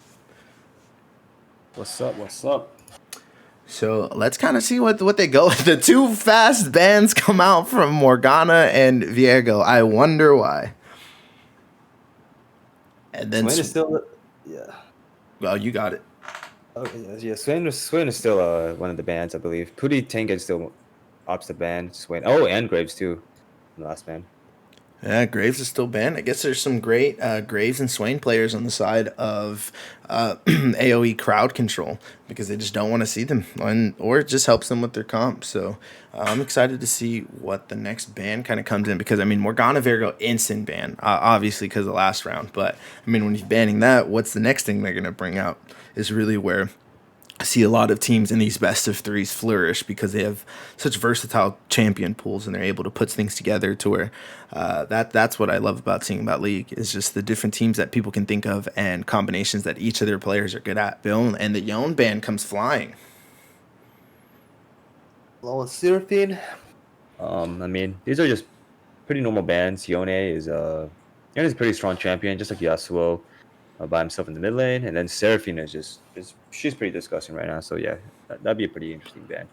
What's up? What's up? So let's kind of see what they go. The two fast bans come out from Morgana and Viego. I wonder why. And then Swain is still, yeah. Well, you got it. Okay, yeah. Swain is still one of the bans, I believe. Pootie Tang is still ops the ban. Swain. Oh, and Graves too. The last ban. Yeah, Graves is still banned. I guess there's some great Graves and Swain players on the side of AOE crowd control because they just don't want to see them, or it just helps them with their comp. So I'm excited to see what the next ban kind of comes in because, Morgana Virgo instant ban, obviously because of the last round. But, when he's banning that, what's the next thing they're going to bring out is really where I see a lot of teams in these best of threes flourish because they have such versatile champion pools and they're able to put things together to where that's what I love about seeing about League is just the different teams that people can think of and combinations that each of their players are good at. Bill and the Yone band comes flying. Well, Seraphine. These are just pretty normal bans. Yone is a pretty strong champion, just like Yasuo. By himself in the mid lane, and then Seraphine she's pretty disgusting right now. So yeah, that'd be a pretty interesting ban.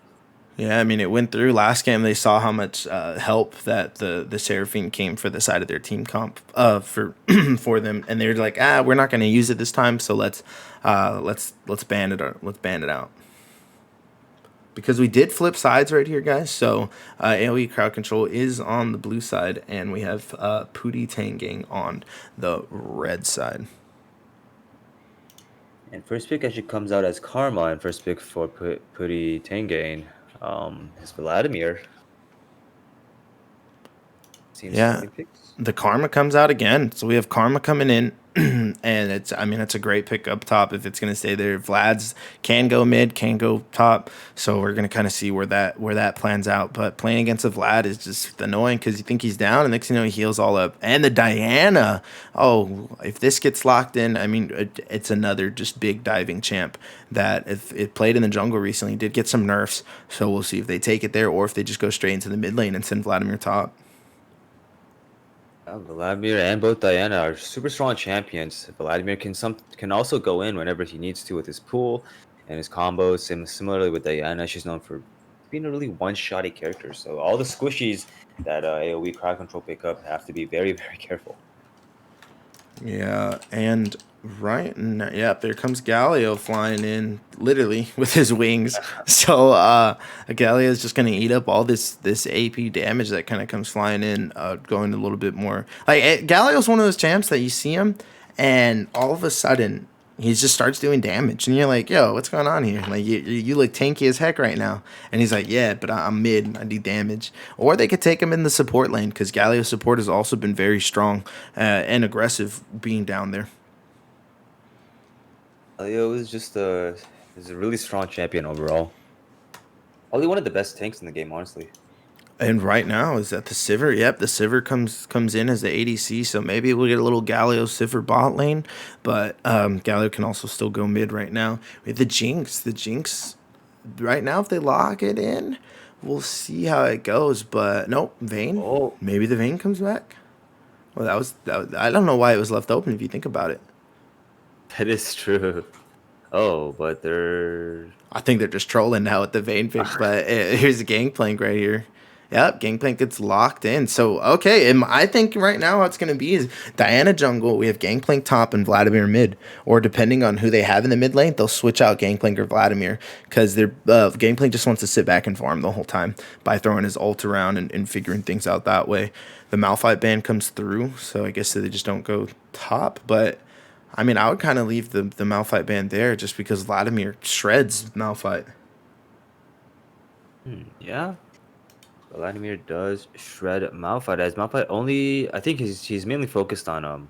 Yeah, it went through last game. They saw how much help that the Seraphine came for the side of their team comp for for them, and they're like, we're not going to use it this time, so let's ban it. Let's ban it out. Because we did flip sides right here, guys. So AOE crowd control is on the blue side, and we have Pootie Tang Gang on the red side. And first pick actually comes out as Karma, and first pick for Pootie Tang Gang is Vladimir. Yeah, the Karma comes out again. So we have Karma coming in. And it's a great pick up top if it's going to stay there. Vlad's can go mid, can go top. So we're going to kind of see where that plans out. But playing against a Vlad is just annoying because you think he's down, and next thing you know, he heals all up. And the Diana, if this gets locked in, it's another just big diving champ that if it played in the jungle recently, did get some nerfs. So we'll see if they take it there or if they just go straight into the mid lane and send Vladimir top. Vladimir and both Diana are super strong champions. Vladimir can also go in whenever he needs to with his pool and his combos. Similarly with Diana, she's known for being a really one-shotty character. So all the squishies that AOE crowd control pick up have to be very, very careful. Yeah, and there comes Galio flying in, literally with his wings. So Galio is just gonna eat up all this AP damage that kind of comes flying in, going a little bit more. Galio's one of those champs that you see him, and all of a sudden he just starts doing damage, and you're like, "Yo, what's going on here? Like, you look tanky as heck right now." And he's like, "Yeah, but I'm mid. I do damage." Or they could take him in the support lane because Galio's support has also been very strong and aggressive being down there. Galio is a really strong champion overall. Probably one of the best tanks in the game, honestly. And right now is that the Sivir. Yep, the Sivir comes in as the ADC, so maybe we'll get a little Galio Sivir bot lane, but Galio can also still go mid right now. We have the Jinx. The Jinx right now, if they lock it in, we'll see how it goes. But nope, Vayne. Oh. Maybe the Vayne comes back. Well, that was I don't know why it was left open if you think about it. That is true. Oh, but I think they're just trolling now with the Vayne pick, but here's a Gangplank right here. Yep, Gangplank gets locked in. So, okay, and I think right now how it's going to be is Diana jungle, we have Gangplank top and Vladimir mid. Or depending on who they have in the mid lane, they'll switch out Gangplank or Vladimir because Gangplank just wants to sit back and farm the whole time by throwing his ult around and figuring things out that way. The Malphite ban comes through, so I guess they just don't go top. But, I would kind of leave the Malphite ban there just because Vladimir shreds Malphite. Yeah. Vladimir does shred Malphite as Malphite only. I think he's mainly focused on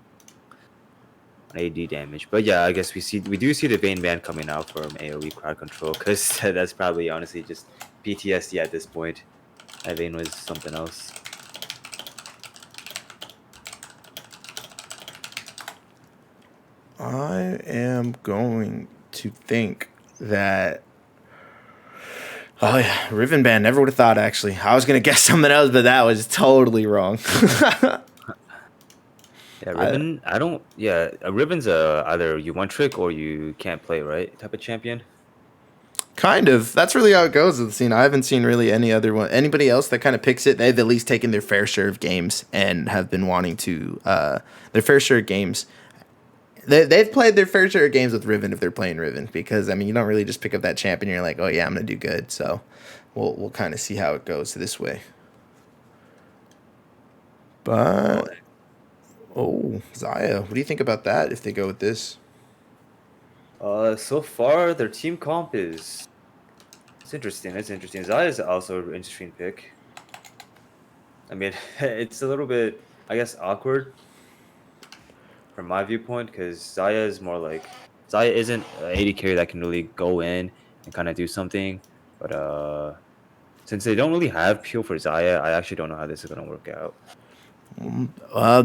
AD damage. But yeah, I guess we do see the Vayne ban coming out from AOE crowd control because that's probably honestly just PTSD at this point. Ivane was something else. I am going to think that. Oh yeah, Riven Band. Never would have thought. Actually, I was gonna guess something else, but that was totally wrong. Yeah, I, Riven. I don't. Yeah, Riven's either you one trick or you can't play, right? Type of champion. Kind of. That's really how it goes with the scene. I haven't seen really any other one. Anybody else that kind of picks it, they've at least taken their fair share of games and have been wanting to their fair share of games. They've played their fair share of games with Riven if they're playing Riven because I mean you don't really just pick up that champion and you're like, oh yeah, I'm gonna do good. So we'll kind of see how it goes this way. But Zaya, what do you think about that if they go with this? So far their team comp is. It's interesting. It's interesting. Zaya is also an interesting pick. I mean, it's a little bit, I guess, awkward from my viewpoint because Zaya isn't an AD carry that can really go in and kind of do something. But since they don't really have peel for Zaya, I actually don't know how this is gonna work out.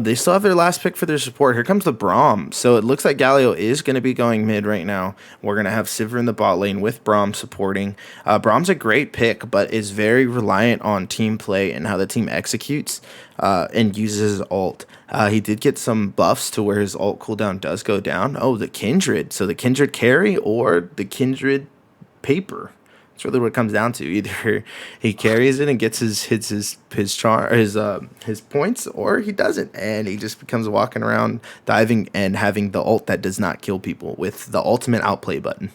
They still have their last pick for their support. Here comes the Braum. So it looks like Galio is going to be going mid right now. We're going to have Sivir in the bot lane with Braum supporting. Braum's a great pick, but is very reliant on team play and how the team executes and uses his ult. He did get some buffs to where his ult cooldown does go down. Oh, the Kindred. So the Kindred carry or the Kindred paper. That's really what it comes down to. Either he carries it and gets his points, or he doesn't, and he just becomes walking around diving and having the ult that does not kill people with the ultimate outplay button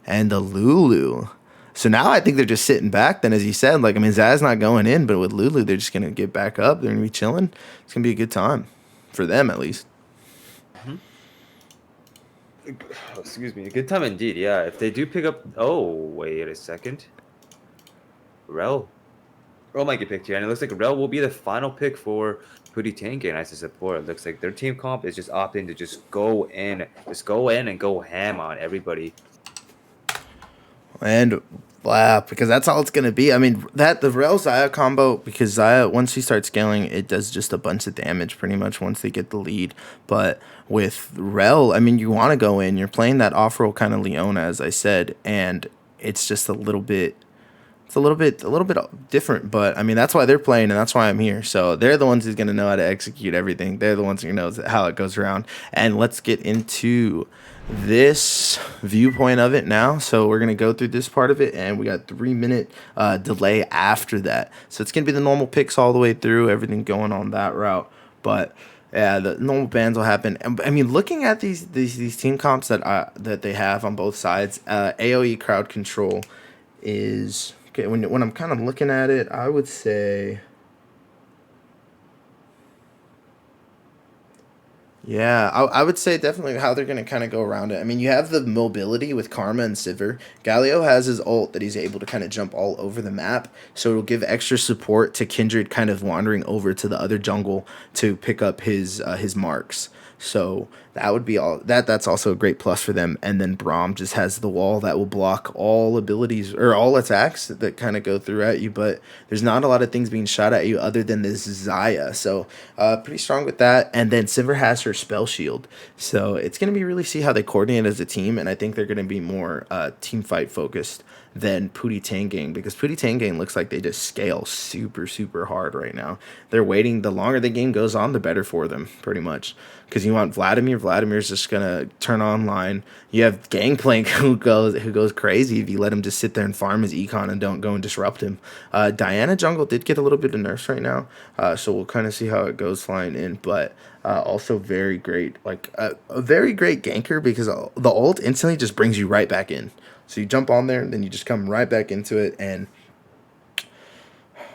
and the Lulu. So now I think they're just sitting back. Then, as you said, like I mean, Zaz's not going in, but with Lulu, they're just gonna get back up. They're gonna be chilling. It's gonna be a good time for them at least. Mhm. Oh, excuse me. A good time indeed. Yeah. If they do pick up. Oh, wait a second. Rel. Rel might get picked here, and it looks like Rel will be the final pick for Putty Tank as a support. It looks like their team comp is just opting to just go in and go ham on everybody. And wow, because that's all it's gonna be. I mean, that the Rel Zaya combo, because Zaya once you start scaling, it does just a bunch of damage pretty much once they get the lead. But with Rel, I mean, you want to go in. You're playing that off roll kind of Leona, as I said, and it's just a little bit. It's a little bit different, but I mean that's why they're playing, and that's why I'm here. So they're the ones who's gonna know how to execute everything. They're the ones who knows how it goes around. And let's get into this viewpoint of it now. So we're gonna go through this part of it, and we got 3 minute delay after that. So it's gonna be the normal picks all the way through, everything going on that route. But yeah, the normal bans will happen. And, I mean, looking at these team comps that they have on both sides, AOE crowd control is. Okay, when I'm kind of looking at it, I would say, yeah, I would say definitely how they're going to kind of go around it. I mean, you have the mobility with Karma and Sivir. Galio has his ult that he's able to kind of jump all over the map, so it'll give extra support to Kindred kind of wandering over to the other jungle to pick up his marks. So that would be all that's also a great plus for them. And then Braum just has the wall that will block all abilities or all attacks that kind of go through at you, but there's not a lot of things being shot at you other than this Zaya. So pretty strong with that. And then Sivir has her spell shield. So it's gonna be really see how they coordinate as a team, and I think they're gonna be more team fight focused than Pootie Tangang, because Pootie Tangang looks like they just scale super, super hard right now. They're waiting. The longer the game goes on, the better for them, pretty much. Because you want Vladimir. Vladimir's just gonna turn online. You have Gangplank who goes crazy if you let him just sit there and farm his econ and don't go and disrupt him. Diana jungle did get a little bit of nerfs right now, so we'll kind of see how it goes flying in. But also very great, like a very great ganker, because the ult instantly just brings you right back in. So you jump on there, and then you just come right back into it, and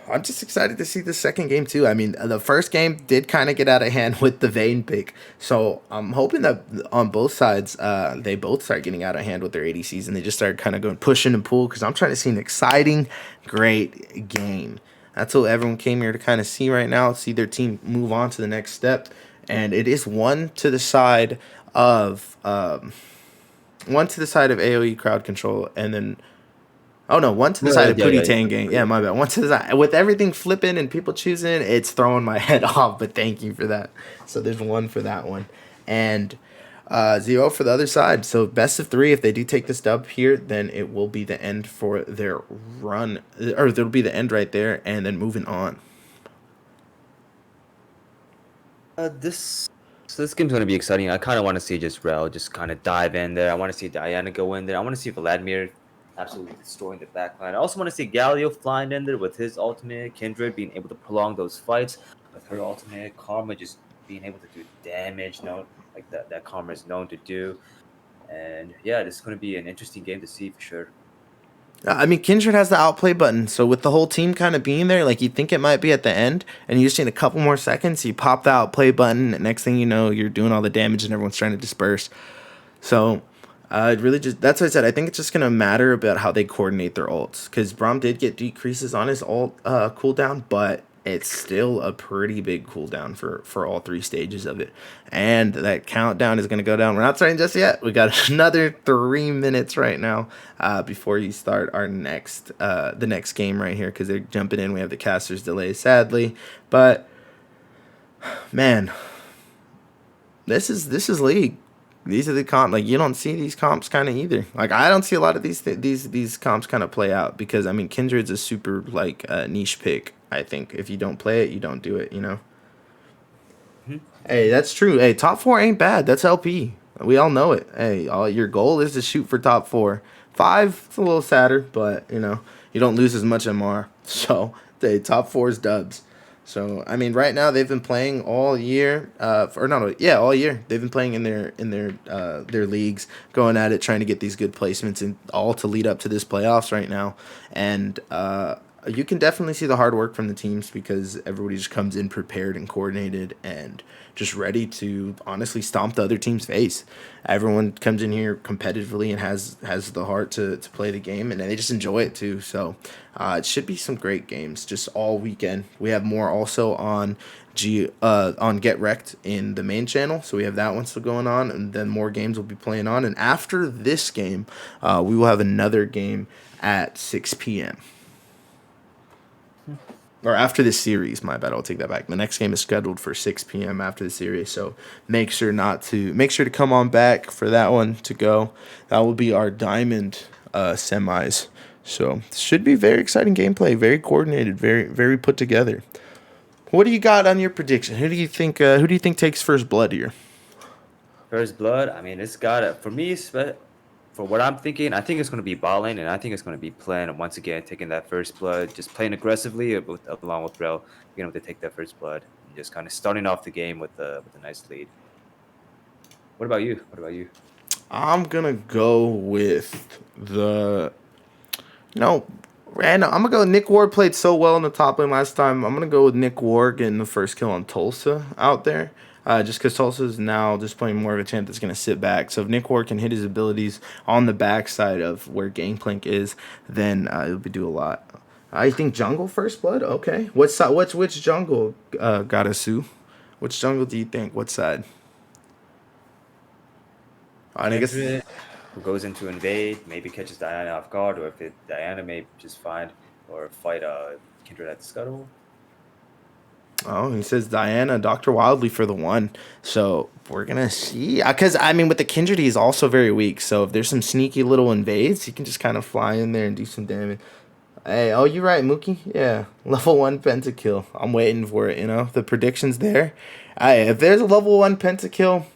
I'm just excited to see the second game too. I mean, the first game did kind of get out of hand with the Vayne pick, so I'm hoping that on both sides, they both start getting out of hand with their ADCs, and they just start kind of going pushing and pull, because I'm trying to see an exciting, great game. That's what everyone came here to kind of see right now, see their team move on to the next step, and it is one to the side of AOE crowd control, and then Oh no, one to the No, side of yeah, Pootie yeah, yeah. Tang. Yeah. Yeah, my bad. One to the side. With everything flipping and people choosing, it's throwing my head off. But thank you for that. So there's one for that one, and 0 for the other side. So best of 3. If they do take this dub here, then it will be the end for their run, or there'll be the end right there, and then moving on. This so this game's gonna be exciting. I kind of want to see just Rel just kind of dive in there. I want to see Diana go in there. I want to see Vladimir absolutely destroying the backline. I also want to see Galio flying in there with his ultimate, Kindred being able to prolong those fights with her ultimate, Karma just being able to do damage, like that Karma is known to do. And yeah, this is gonna be an interesting game to see for sure. I mean, Kindred has the outplay button, so with the whole team kind of being there, like you think it might be at the end, and you just need a couple more seconds. You pop the outplay button, and next thing you know, you're doing all the damage, and everyone's trying to disperse. So, it really just that's what I said. I think it's just gonna matter about how they coordinate their ults, because Braum did get decreases on his ult cooldown, but it's still a pretty big cooldown for all 3 stages of it, and that countdown is gonna go down. We're not starting just yet. We got another 3 minutes right now before you start our next the next game right here, because they're jumping in. We have the caster's delay, sadly, but man, this is league. These are the comp, like you don't see these comps kind of either. Like I don't see a lot of these comps kind of play out, because I mean Kindred's a super like niche pick. I think if you don't play it, you don't do it. You know. Mhm. Hey, that's true. Hey, top 4 ain't bad. That's LP. We all know it. Hey, all your goal is to shoot for top 4. 5, it's a little sadder, but you know you don't lose as much MR. So the top 4 is dubs. So I mean, right now they've been playing all year, or not, yeah, all year. They've been playing in their leagues, going at it, trying to get these good placements, and all to lead up to this playoffs right now. And you can definitely see the hard work from the teams, because everybody just comes in prepared and coordinated and just ready to honestly stomp the other team's face. Everyone comes in here competitively and has the heart to play the game, and they just enjoy it too. So it should be some great games just all weekend. We have more also on on Get Wrecked in the main channel, so we have that one still going on, and then more games will be playing on. And after this game, we will have another game at 6 p.m. Or after this series, my bad. I'll take that back. The next game is scheduled for 6 p.m. after the series, so make sure to come on back for that one to go. That will be our diamond semis. So should be very exciting gameplay, very coordinated, very put together. What do you got on your prediction? Who do you think? Who do you think takes first blood here? First blood. I mean, it's got to for me. For what I'm thinking, I think it's going to be bot lane, and I think it's going to be Plan once again taking that first blood, just playing aggressively along with Rel, being able to take that first blood, and just kind of starting off the game with a nice lead. What about you? What about you? I'm gonna go with the random. I'm gonna go. Nick Ward played so well in the top lane last time. I'm gonna go with Nick Ward getting the first kill on Tulsa out there. Just because Tulsa is now just playing more of a champ that's going to sit back. So if Nick Ward can hit his abilities on the backside of where Gangplank is, then it'll be do a lot. I think jungle first blood. Okay, which jungle? Gotta sue. Which jungle do you think? What side? I guess. Kendrick, who goes into invade, maybe catches Diana off guard, or if Diana may just find or fight Kindred at the scuttle. Oh, he says Diana, Dr. Wildly for the 1. So we're going to see. Because, I mean, with the Kindred, he's also very weak. So if there's some sneaky little invades, he can just kind of fly in there and do some damage. Hey, oh, you're right, Mookie. Yeah, level 1 pentakill. I'm waiting for it, you know. The prediction's there. If there's a level 1 pentakill,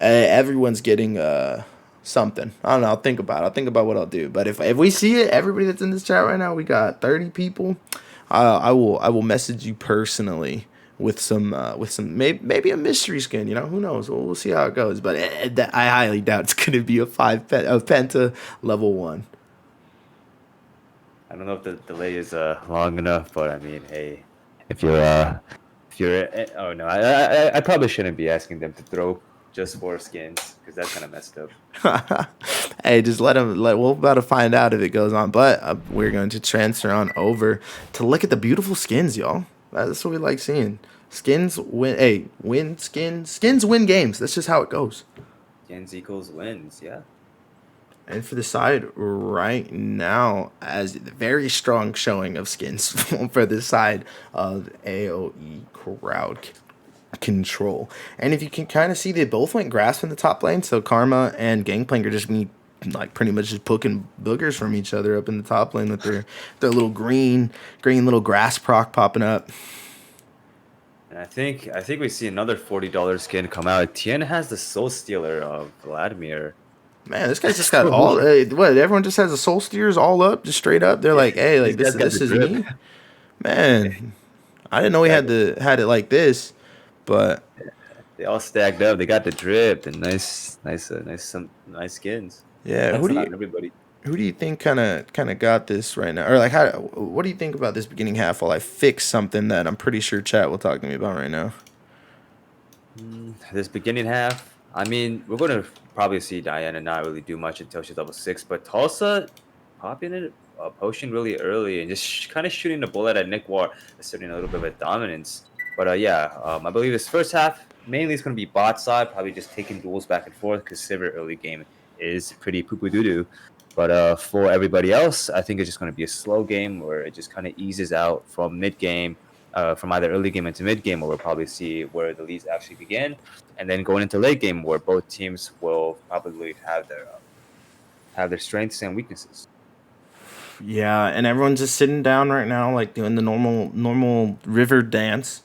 everyone's getting something. I don't know. I'll think about it. I'll think about what I'll do. But if we see it, everybody that's in this chat right now, we got 30 people. I will message you personally with some maybe a mystery skin. You know, who knows? We'll see how it goes. But I highly doubt it's gonna be a penta level 1. I don't know if the delay is long enough, but I mean, hey, if you're oh no, I probably shouldn't be asking them to throw just 4 skins, because that's kind of messed up. Hey, just let them. We're about to find out if it goes on, but we're going to transfer on over to look at the beautiful skins, y'all. That's what we like seeing. Skins win. Hey, win skins. Skins win games. That's just how it goes. Skins equals wins, yeah. And for the side right now, as a very strong showing of skins for the side of AOE crowd control. And if you can kind of see, they both went grass in the top lane. So Karma and Gangplank are just me like pretty much just poking boogers from each other up in the top lane with their little green little grass proc popping up. And I think we see another $40 skin come out. Tien has the Soul Stealer of Vladimir. Man, this guy's just got all what everyone just has the soul steers all up, just straight up. They're like, hey, These like guys got this the is drip. me. Man, I didn't know he Stacked- had it like this, but They all stacked up. They got the drip and some nice skins. yeah, That's not everybody. who do you think kind of got this right now, or like how what do you think about this beginning half while I fix something that I'm pretty sure chat will talk to me about right now? This beginning half, I mean, we're going to probably see Diana not really do much until she's level 6, but Tulsa popping it a potion really early and just kind of shooting the bullet at Nick War, asserting a little bit of a dominance. But I believe this first half mainly is going to be bot side, probably just taking duels back and forth because Sivir early game is pretty poo-poo doo-doo. But for everybody else, I think it's just going to be a slow game where it just kind of eases out from mid game, from either early game into mid game, where we'll probably see where the leads actually begin, and then going into late game where both teams will probably have their strengths and weaknesses. Yeah, and everyone's just sitting down right now, like doing the normal river dance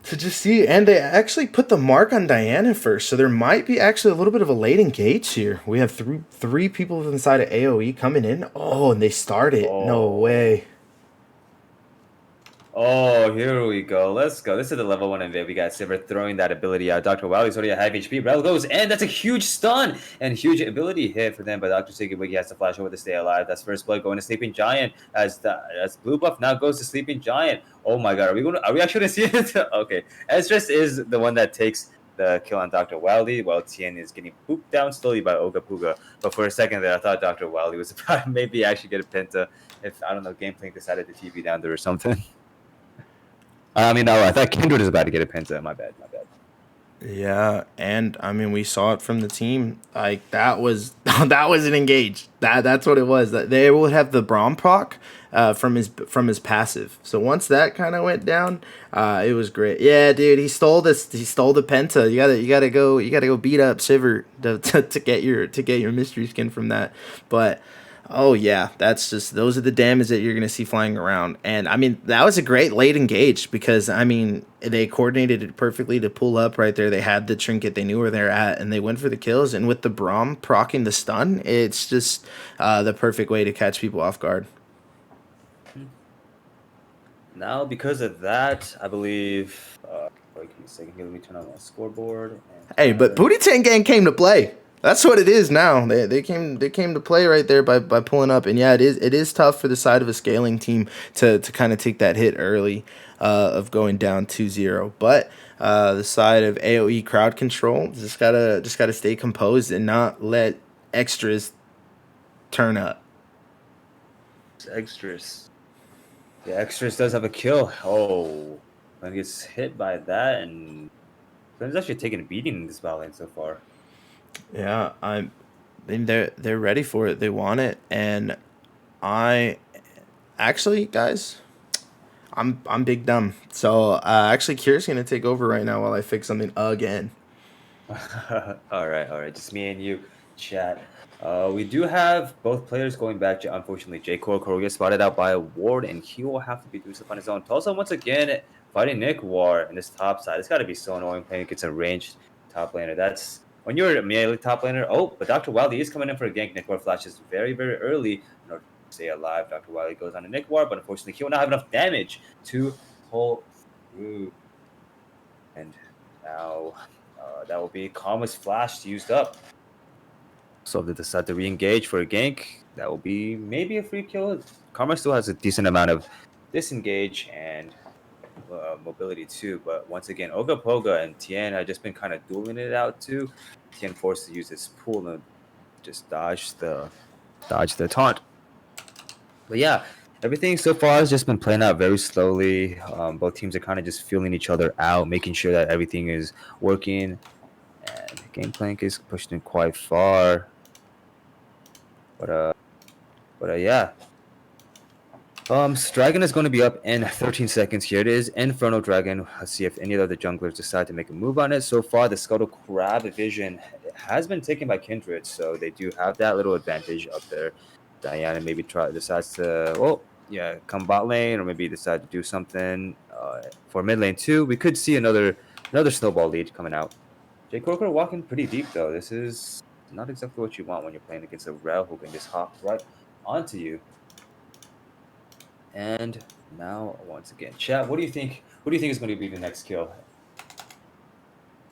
to just see. And they actually put the mark on Diana first, so there might be actually a little bit of a late engage here. We have three people inside of AOE coming in. Oh, and they start it. No way. Oh, here we go. Let's go. This is the level 1 invade. We got Sivir throwing that ability out. Dr. Wally's already at half HP. Rel goes, and that's a huge stun and huge ability hit for them. But Dr. Siggy has to flash over to stay alive. That's first blood going to Sleeping Giant as blue buff now goes to Sleeping Giant. Oh my god, are we actually gonna see it? Okay. Esdras is the one that takes the kill on Dr. Wily, while Tien is getting pooped down slowly by Oga Puga. But for a second there, I thought Dr. Wily was about to maybe actually get a penta if, I don't know, Gameplay decided to TP down there or something. I mean, no, I thought Kindred is about to get a penta. My bad. Yeah, and I mean we saw it from the team. Like that was that was an engage. That's what it was. That they would have the Braum proc from his passive. So once that kind of went down, it was great. Yeah, dude, he stole this. He stole the penta. You gotta go beat up Sivir to get your mystery skin from that. But oh yeah, that's just those are the damage that you're gonna see flying around. And I mean that was a great late engage because I mean they coordinated it perfectly to pull up right there. They had the trinket, they knew where they're at, and they went for the kills. And with the Braum proccing the stun, it's just the perfect way to catch people off guard. Now, because of that, I believe. Wait, give me a second here. Let me turn on my scoreboard. Hey, but Booty Tank Gang came to play. That's what it is now. They came to play right there by pulling up, and yeah, it is tough for the side of a scaling team to kind of take that hit early of going down 2-0. But the side of AOE crowd control just gotta stay composed and not let extras turn up. Extras. Yeah, Extras does have a kill. Oh, and gets hit by that, and Clem's actually taking a beating in this battle lane so far. Yeah, they're ready for it. They want it, and I actually, guys, I'm big dumb. So actually, Kira's gonna take over right now while I fix something again. All right. Just me and you, chat. We do have both players going back. Unfortunately, J. Cole gets spotted out by a ward, and he will have to be doing stuff on his own. Tulsa once again fighting Nick War in this top side. It's got to be so annoying playing against a ranged top laner. That's when you're a melee top laner. Oh, but Dr. Wildy is coming in for a gank. Nick War flashes very, very early in order to stay alive. Dr. Wildy goes on to Nick War, but unfortunately, he will not have enough damage to pull through. And now that will be Karma's flash used up. So if they decide to re-engage for a gank, that will be maybe a free kill. Karma still has a decent amount of disengage and mobility too. But once again, Ogopoga and Tien have just been kind of dueling it out too. Tien forced to use his pool and just dodge the taunt. But yeah, everything so far has just been playing out very slowly. Both teams are kind of just feeling each other out, making sure that everything is working. And Gameplank is pushed in quite far. But yeah. Dragon is going to be up in 13 seconds. Here it is, Inferno Dragon. Let's see if any of the junglers decide to make a move on it. So far, the Scuttle Crab vision has been taken by Kindred, so they do have that little advantage up there. Diana maybe decides to, yeah, come bot lane, or maybe decide to do something for mid lane too. We could see another snowball lead coming out. Jay Corker walking pretty deep though. This is not exactly what you want when you're playing against a Rel who can just hop right onto you. And now, once again, chat. What do you think? What do you think is going to be the next kill?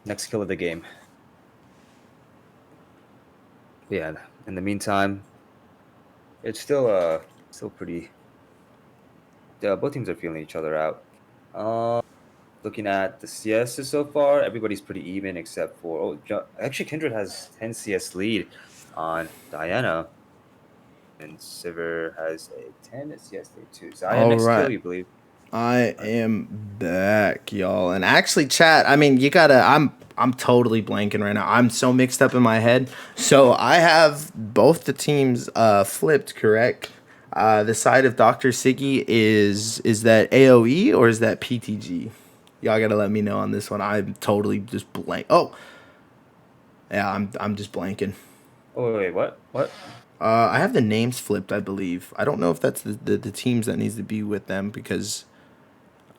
Next kill of the game. Yeah. In the meantime, it's still pretty. Both teams are feeling each other out. Looking at the CS so far, everybody's pretty even except for actually Kindred has 10 CS lead on Diana, and Sivir has a 10 CS lead too. Zion next kill, you believe? I am back, y'all. And actually, chat, I mean, you gotta, I'm totally blanking right now. I'm so mixed up in my head. So I have both the teams flipped, correct? The side of Dr. Siggy is that AoE or is that PTG? Y'all gotta let me know on this one. I'm totally just blank. Oh, yeah, I'm just blanking. Oh wait, what? I have the names flipped, I believe. I don't know if that's the teams that needs to be with them because.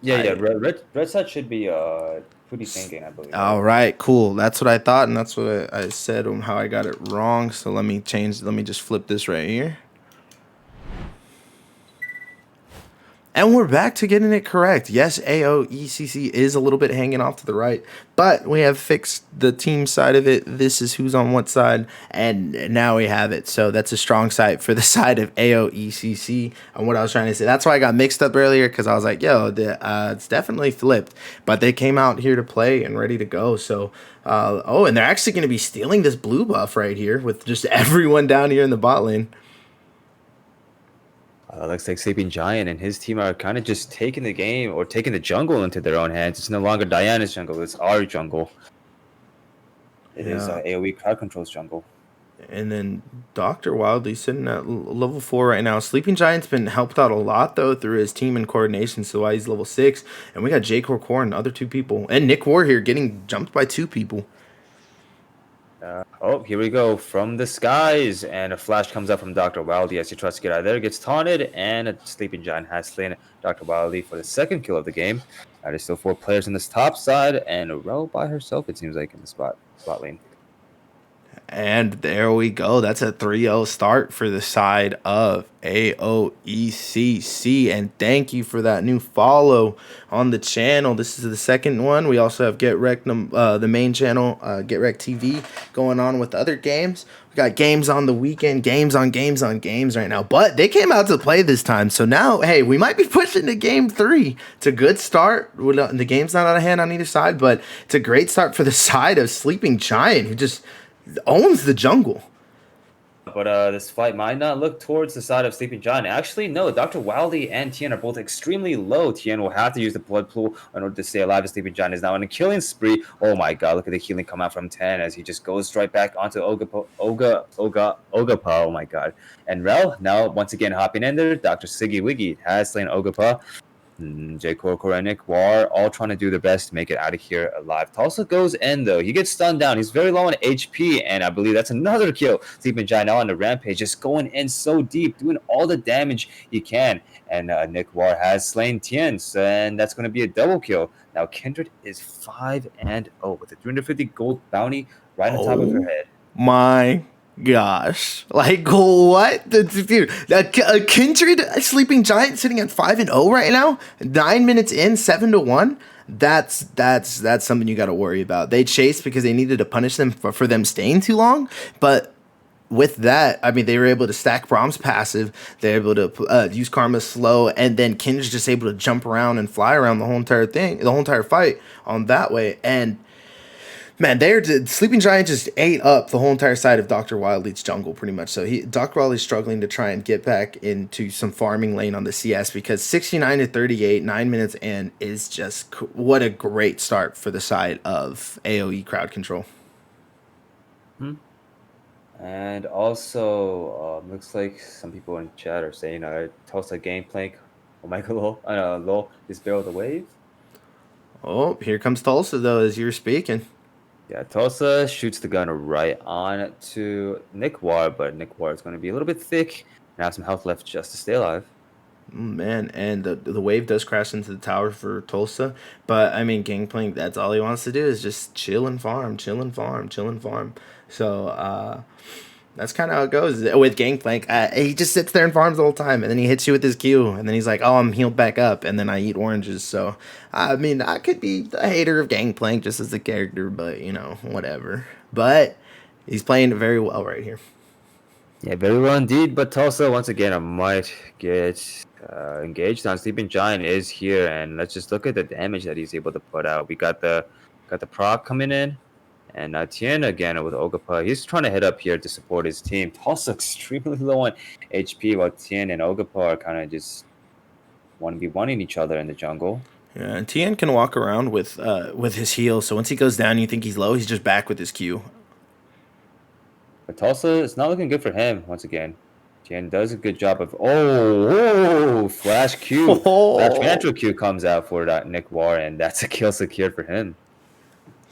Yeah. Red side should be pretty thinking, I believe. All right, cool. That's what I thought, and that's what I said on how I got it wrong. So let me just flip this right here. And we're back to getting it correct. Yes, AOECC is a little bit hanging off to the right, but we have fixed the team side of it. This is who's on what side, and now we have it. So that's a strong side for the side of AOECC. And what I was trying to say, that's why I got mixed up earlier, because I was like, yo, it's definitely flipped. But they came out here to play and ready to go. So, and they're actually going to be stealing this blue buff right here with just everyone down here in the bot lane. Looks like Sleeping Giant and his team are kind of just taking the game or taking the jungle into their own hands. It's no longer Diana's jungle; it's our jungle. It is AoE crowd control's jungle. And then Dr. Wildly sitting at level 4 right now. Sleeping Giant's been helped out a lot, though, through his team and coordination. So why he's level 6. And we got Jake Core and other 2 people. And Nick War here getting jumped by 2 people. Here we go from the skies, and a flash comes up from Dr. Wildly as he tries to get out of there, gets taunted, and a Sleeping Giant has slain Dr. Wildly for the second kill of the game. There's still 4 players on this top side, and a Rel by herself, it seems like, in the spot lane. And there we go. That's a 3-0 start for the side of AOECC. And thank you for that new follow on the channel. This is the second one. We also have Get Wrecked, the main channel, Get Wrecked TV, going on with other games. We got games on the weekend, games on games right now. But they came out to play this time. So now, hey, we might be pushing to game 3. It's a good start. The game's not out of hand on either side, but it's a great start for the side of Sleeping Giant, who just owns the jungle. But this fight might not look towards the side of Sleeping Giant. Actually, no. Dr. Wildly and Tien are both extremely low. Tien will have to use the blood pool in order to stay alive. As Sleeping Giant is now in a killing spree. Oh my god, look at the healing come out from 10 as he just goes right back onto Ogapa. Oh my god. And Rel now once again hopping in there. Dr. Siggy Wiggy has slain Ogapa. J. Core and Nick War all trying to do their best to make it out of here alive. Tulsa goes in though. He gets stunned down. He's very low on HP, and I believe that's another kill. Sleeping Giant now on the rampage, just going in so deep, doing all the damage he can. And Nick War has slain Tien, and that's going to be a double kill. Now Kindred is 5-0 with a 350 gold bounty right on top of her head. My gosh, like what, dude? That Kindred Sleeping Giant sitting at 5-0 right now, 9 minutes in, 7-1. That's something you got to worry about. They chased because they needed to punish them for them staying too long, but with that, I mean, they were able to stack Brahm's passive. They're able to use Karma's slow, and then Kindred's just able to jump around and fly around the whole entire fight on that way. And man, Sleeping Giant just ate up the whole entire side of Dr. Wildly's jungle, pretty much. So Dr. Wildly's struggling to try and get back into some farming lane on the CS because 69-38, 9 minutes in is just what a great start for the side of AoE crowd control. And also, looks like some people in chat are saying Tulsa Gangplank, Omega Lol, Lol is Barrel the Wave. Oh, here comes Tulsa though, as you were speaking. Yeah, Tulsa shoots the gun right on to Nick War, but Nick War is going to be a little bit thick and have some health left just to stay alive. Man, and the wave does crash into the tower for Tulsa, but I mean, Gangplank, that's all he wants to do is just chill and farm, chill and farm, chill and farm. So that's kind of how it goes with Gangplank. He just sits there and farms the whole time, and then he hits you with his Q, and then he's like, "Oh, I'm healed back up," and then I eat oranges. So I mean, I could be a hater of Gangplank just as a character, but you know, whatever. But he's playing it very well right here. Yeah, very well indeed. But Tulsa, once again, I might get engaged on. Sleeping Giant is here, and let's just look at the damage that he's able to put out. We got the proc coming in, and Tien again with Ogapa. He's trying to head up here to support his team. Tulsa extremely low on HP, while Tien and Ogapa are kind of just want to be wanting each other in the jungle. Yeah, and Tien can walk around with his heal. So once he goes down, you think he's low. He's just back with his Q. But Tulsa, it's not looking good for him once again. Tien does a good job of Flash Q. Flash Mantra Q comes out for that Nick War, and that's a kill secured for him.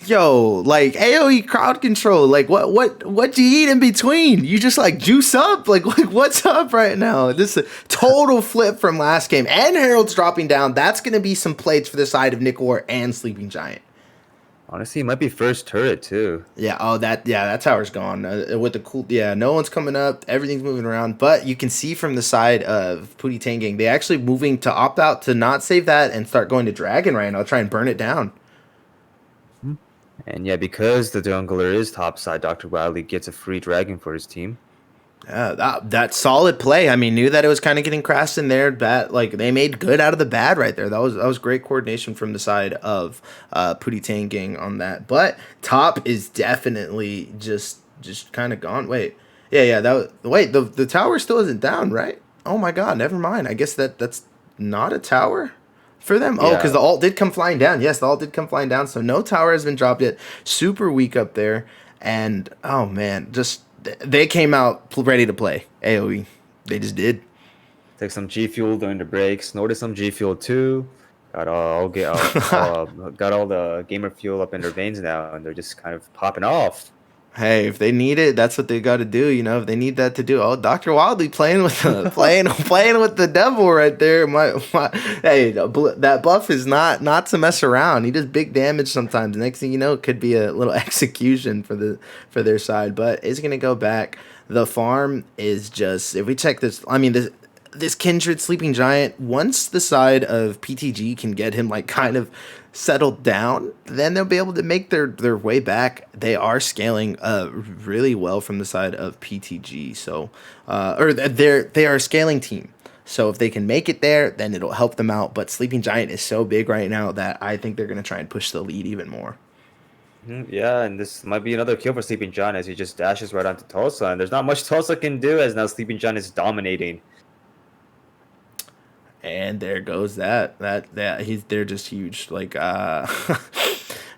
Yo, like AoE crowd control. Like what do you eat in between? You just like juice up? Like what's up right now? This is a total flip from last game. And Herald's dropping down. That's gonna be some plates for the side of Nick War and Sleeping Giant. Honestly, it might be first turret too. Yeah, that tower's gone. With the cool, yeah, no one's coming up. Everything's moving around, but you can see from the side of Pootie Tang, they actually moving to opt out to not save that and start going to Dragon right now, try and burn it down. And yeah, because the jungler is topside, Dr. Wildly gets a free dragon for his team. Yeah, that solid play. I mean, knew that it was kind of getting crassed in there. That like they made good out of the bad right there. That was great coordination from the side of Pootie Tang on that. But top is definitely just kind of gone. Wait, yeah. The tower still isn't down, right? Oh my God, never mind. I guess that's not a tower for them. Oh, because Yeah. the ult did come flying down. Yes, the ult did come flying down. So no tower has been dropped yet. Super weak up there. And oh man, just they came out ready to play AOE. They just did. Take some G Fuel during the break, snorted some G Fuel too. Got all the gamer fuel up in their veins now, and they're just kind of popping off. Hey, if they need it, that's what they got to do. You know, if they need that to do. Oh, Dr. Wildly playing with the playing with the devil right there. Hey, that buff is not to mess around. He does big damage sometimes. Next thing you know, it could be a little execution for their side. But it's gonna go back. The farm is just if we check this. I mean this Kindred Sleeping Giant, once the side of PTG can get him like kind of settled down, then they'll be able to make their way back. They are scaling really well from the side of PTG. So they are a scaling team. So if they can make it there, then it'll help them out. But Sleeping Giant is so big right now that I think they're gonna try and push the lead even more. Yeah, and this might be another kill for Sleeping John as he just dashes right onto Tulsa, and there's not much Tulsa can do as now Sleeping John is dominating. And there goes they're just huge. Like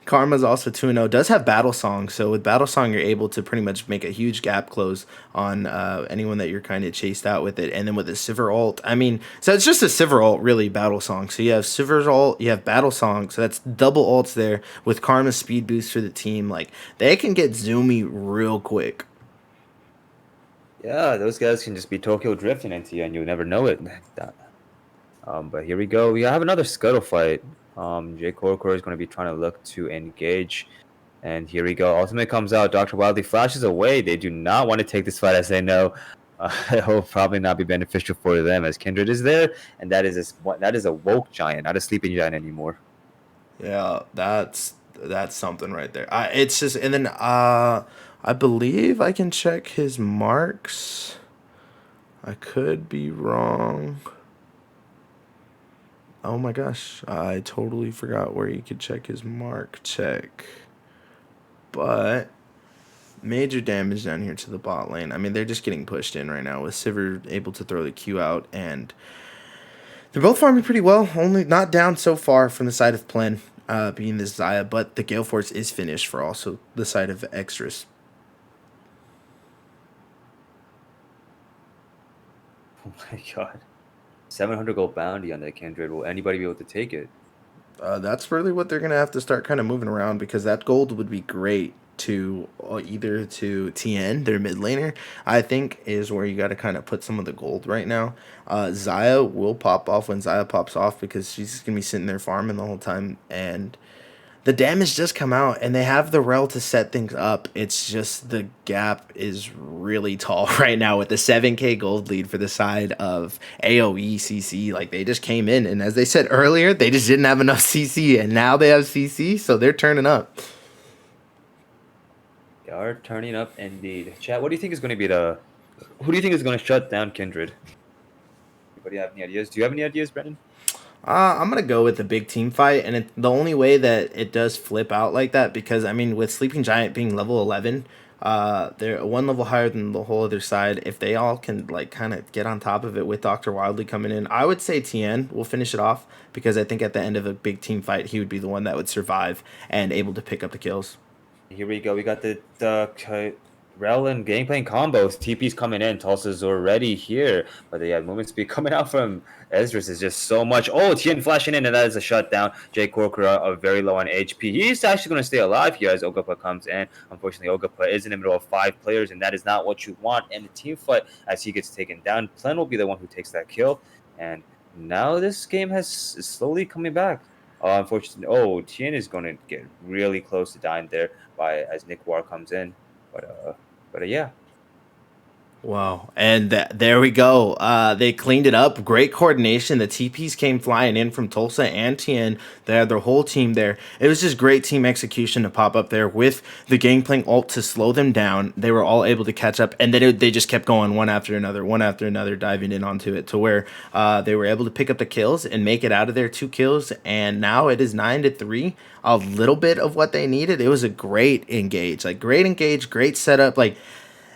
Karma's also 2-0. Does have Battle Song, so with Battle Song you're able to pretty much make a huge gap close on anyone that you're kind of chased out with it. And then with the Sivir ult, I mean, so it's just a Sivir ult really, Battle Song. So you have Sivir's ult, you have Battle Song, so that's double ults there with Karma's speed boost for the team. Like they can get zoomy real quick. Yeah, those guys can just be Tokyo drifting into you, and you'll never know it. But here we go. We have another scuttle fight. Jay Korkor is going to be trying to look to engage. And here we go. Ultimate comes out. Dr. Wildly flashes away. They do not want to take this fight as they know it will probably not be beneficial for them as Kindred is there. And that is a woke giant, not a sleeping giant anymore. Yeah, that's something right there. It's just and then I believe I can check his marks. I could be wrong. Oh my gosh, I totally forgot where you could check his mark check. But major damage down here to the bot lane. I mean, they're just getting pushed in right now with Sivir able to throw the Q out, and they're both farming pretty well. Only not down so far from the side of Plen, being this Xayah, but the Gale Force is finished for also the side of Extras. Oh my god. 700 gold bounty on that Kindred. Will anybody be able to take it? That's really what they're gonna have to start kind of moving around because that gold would be great to either to Tien, their mid laner. I think is where you got to kind of put some of the gold right now. Zaya will pop off when Zaya pops off because she's just gonna be sitting there farming the whole time, and the damage does come out and they have the rel to set things up. It's just the gap is really tall right now with the 7k gold lead for the side of AoE CC. Like they just came in and as they said earlier, they just didn't have enough CC and now they have CC, so they're turning up. They are turning up indeed. Chat, what do you think is going to be the... Who do you think is going to shut down Kindred? Anybody have any ideas? Do you have any ideas, Brendan? I'm gonna go with the big team fight, and the only way that it does flip out like that because I mean, with Sleeping Giant being level 11, they're one level higher than the whole other side. If they all can like kind of get on top of it with Doctor Wildly coming in, I would say Tien will finish it off because I think at the end of a big team fight, he would be the one that would survive and able to pick up the kills. Here we go. We got the Rel and Gangplank combos. TP's coming in. Tulsa's already here. But the movement speed coming out from Ezreal is just so much. Oh, Tien flashing in, and that is a shutdown. Jay Corcoran are very low on HP. He's actually going to stay alive here as Ogapa comes in. Unfortunately, Ogapa is in the middle of 5 players, and that is not what you want in the team fight as he gets taken down. Plen will be the one who takes that kill. And now this game is slowly coming back. Unfortunately, Tien is going to get really close to dying there as Nick War comes in. But yeah. Wow. And there we go. They cleaned it up. Great coordination. The TPs came flying in from Tulsa and Tien. They had their whole team there. It was just great team execution to pop up there with the Gangplank ult to slow them down. They were all able to catch up, and they just kept going one after another, diving in onto it to where they were able to pick up the kills and make it out of there 2 kills. And now it is 9-3. A little bit of what they needed. It was a great engage, great setup. Like,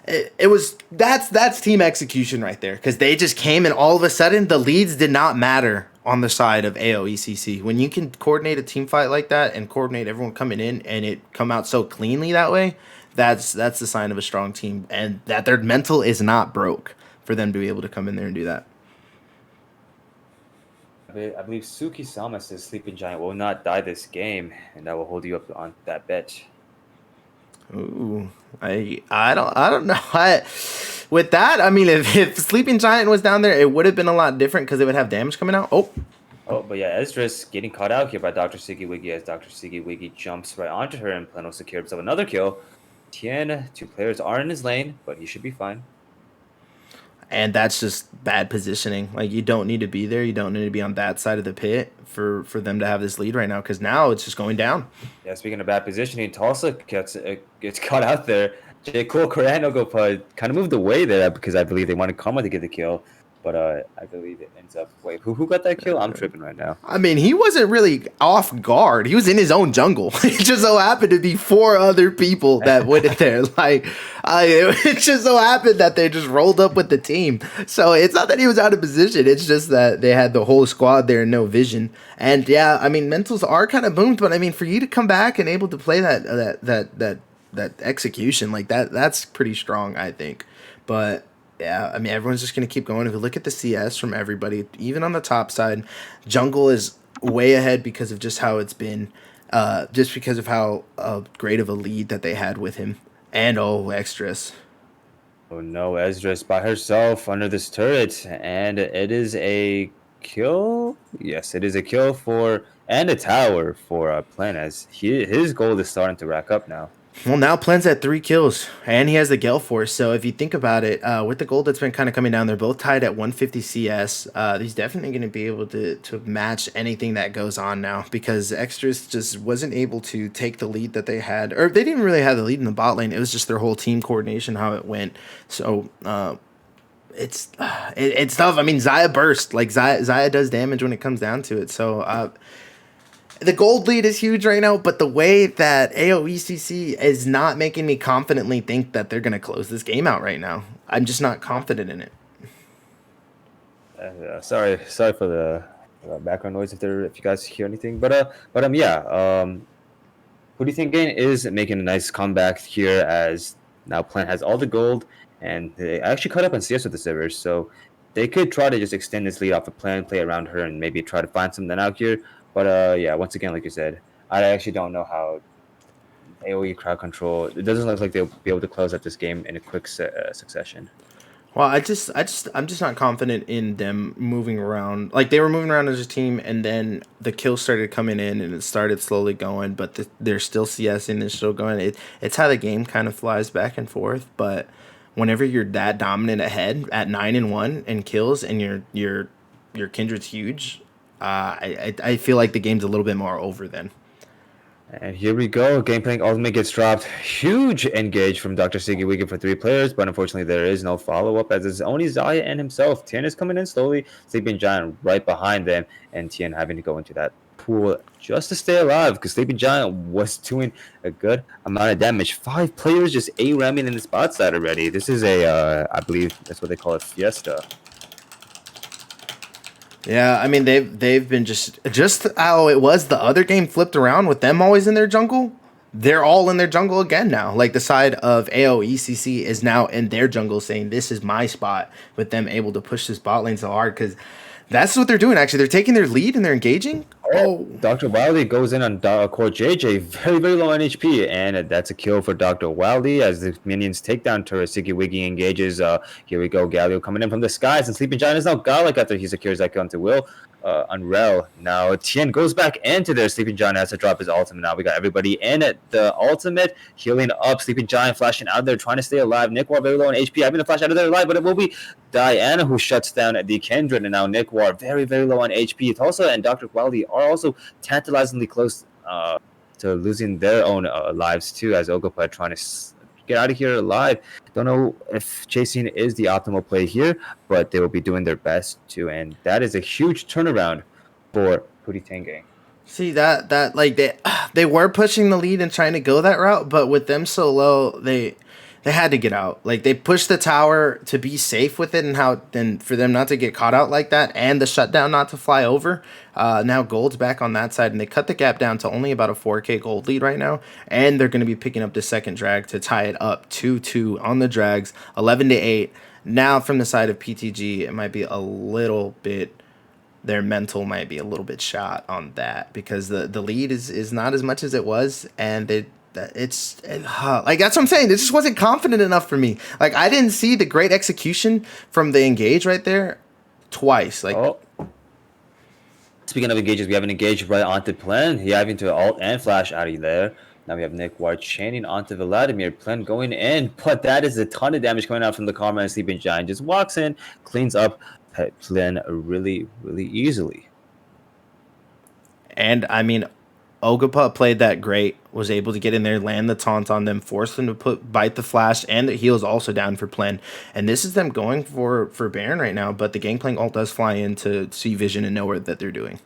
it was that's team execution right there because they just came and all of a sudden the leads did not matter on the side of AoECC. When you can coordinate a team fight like that and coordinate everyone coming in and it come out so cleanly that way, that's the sign of a strong team and that their mental is not broke for them to be able to come in there and do that. I believe Suki Sama says Sleeping Giant will not die this game, and that will hold you up on that bet. Ooh, I don't know. With that, I mean, if Sleeping Giant was down there, it would have been a lot different because it would have damage coming out. But yeah, Ezra's getting caught out here by Dr. Siggy Wiggy as Dr. Siggy Wiggy jumps right onto her and Plano secures himself another kill. Tien, 2 players are in his lane, but he should be fine. And that's just bad positioning. Like, you don't need to be there. You don't need to be on that side of the pit for them to have this lead right now because now it's just going down. Yeah, speaking of bad positioning, Tulsa gets caught out there. J. Cole Coranogo kind of moved away there because I believe they wanted Kama to get the kill. But I believe it ends up... Wait, who got that kill? I'm tripping right now. I mean, he wasn't really off guard. He was in his own jungle. It just so happened to be 4 other people that went in there. Like, it just so happened that they just rolled up with the team. So it's not that he was out of position. It's just that they had the whole squad there and no vision. And yeah, I mean, mentals are kind of boomed. But I mean, for you to come back and able to play that execution like that's pretty strong, I think. But yeah, I mean, everyone's just going to keep going. If you look at the CS from everybody, even on the top side, Jungle is way ahead because of just how it's been, just because of how great of a lead that they had with him. And Extras. Oh no, Ezra's by herself under this turret, and it is a kill? Yes, it is a kill and a tower for Plen as his gold is starting to rack up now. Well, now Plen's at 3 kills, and he has the Gale Force. So if you think about it, with the gold that's been kind of coming down, they're both tied at 150 CS. He's definitely going to be able to match anything that goes on now because Extras just wasn't able to take the lead that they had. Or they didn't really have the lead in the bot lane. It was just their whole team coordination, how it went. So it's tough. I mean, Zaya burst. Like, Zaya does damage when it comes down to it. So... the gold lead is huge right now, but the way that AoECC is not making me confidently think that they're going to close this game out right now. I'm just not confident in it. Sorry for the background noise if you guys hear anything. Who do you think again is making a nice comeback here as now Plant has all the gold and they actually caught up on CS with the servers, so they could try to just extend this lead off the plan, play around her, and maybe try to find something out here. But yeah, once again, like you said, I actually don't know how AOE crowd control. It doesn't look like they'll be able to close out this game in a quick succession. Well, I'm just not confident in them moving around. Like they were moving around as a team, and then the kills started coming in, and it started slowly going. But they're still CSing, they're still going. It's how the game kind of flies back and forth. But whenever you're that dominant ahead at 9-1 in kills, and your Kindred's huge, I feel like the game's a little bit more over then. And here we go. Game playing ultimate gets dropped. Huge engage from Dr. Siggy Wiggy for 3 players, but unfortunately there is no follow-up as it's only Zaya and himself. Tien is coming in slowly, Sleeping Giant right behind them, and Tien having to go into that pool just to stay alive because Sleeping Giant was doing a good amount of damage. 5 players just A-ramming in the spot side already. This is I believe that's what they call a fiesta. Yeah, I mean they've been just how it was the other game flipped around with them always in their jungle. They're all in their jungle again now. Like the side of AOECC is now in their jungle saying this is my spot, with them able to push this bot lane so hard because that's what they're doing. Actually, they're taking their lead and they're engaging. Oh, Dr. Wildly goes in on Core JJ, very, very low on HP, and that's a kill for Dr. Wildly as the minions take down turret. Siggy Wiggy engages. Here we go, Galio coming in from the skies, and Sleeping Giant is now godlike after he secures that kill onto Will. On Rel. Now Tien goes back into there. Sleeping Giant has to drop his ultimate. Now we got everybody in at the ultimate, healing up. Sleeping Giant flashing out there, trying to stay alive. Nick War very low on HP, having to flash out of there alive, but it will be Diana who shuts down the Kindred, and now Nick War very, very low on HP. Tulsa and Dr. Quality are also tantalizingly close to losing their own lives too, as Ogopa trying to get out of here alive. Don't know if chasing is the optimal play here, but they will be doing their best to, and that is a huge turnaround for Puri Tenge. See that like they were pushing the lead and trying to go that route, but with them so low, they had to get out. Like they pushed the tower to be safe with it, and for them not to get caught out like that, and the shutdown not to fly over. Now gold's back on that side, and they cut the gap down to only about a 4K gold lead right now, and they're going to be picking up the second drag to tie it up 2-2 on the drags, 11-8. Now from the side of PTG, it might be a little bit. Their mental might be a little bit shot on that because the lead is not as much as it was, and it's like that's what I'm saying. It just wasn't confident enough for me. Like I didn't see the great execution from the engage right there twice. Like speaking of engages, we have an engage right onto Plen. He having to alt and flash out of there. Now we have Nick Ward chaining onto Vladimir. Plen going in, but that is a ton of damage coming out from the Karma, and Sleeping Giant just walks in, cleans up Plen really, really easily. And I mean, Ogopa played that great, was able to get in there, land the taunt on them, force them to bite the flash, and the heal is also down for Plen. And this is them going for Baron right now, but the Gangplank ult does fly in to see vision and know what that they're doing.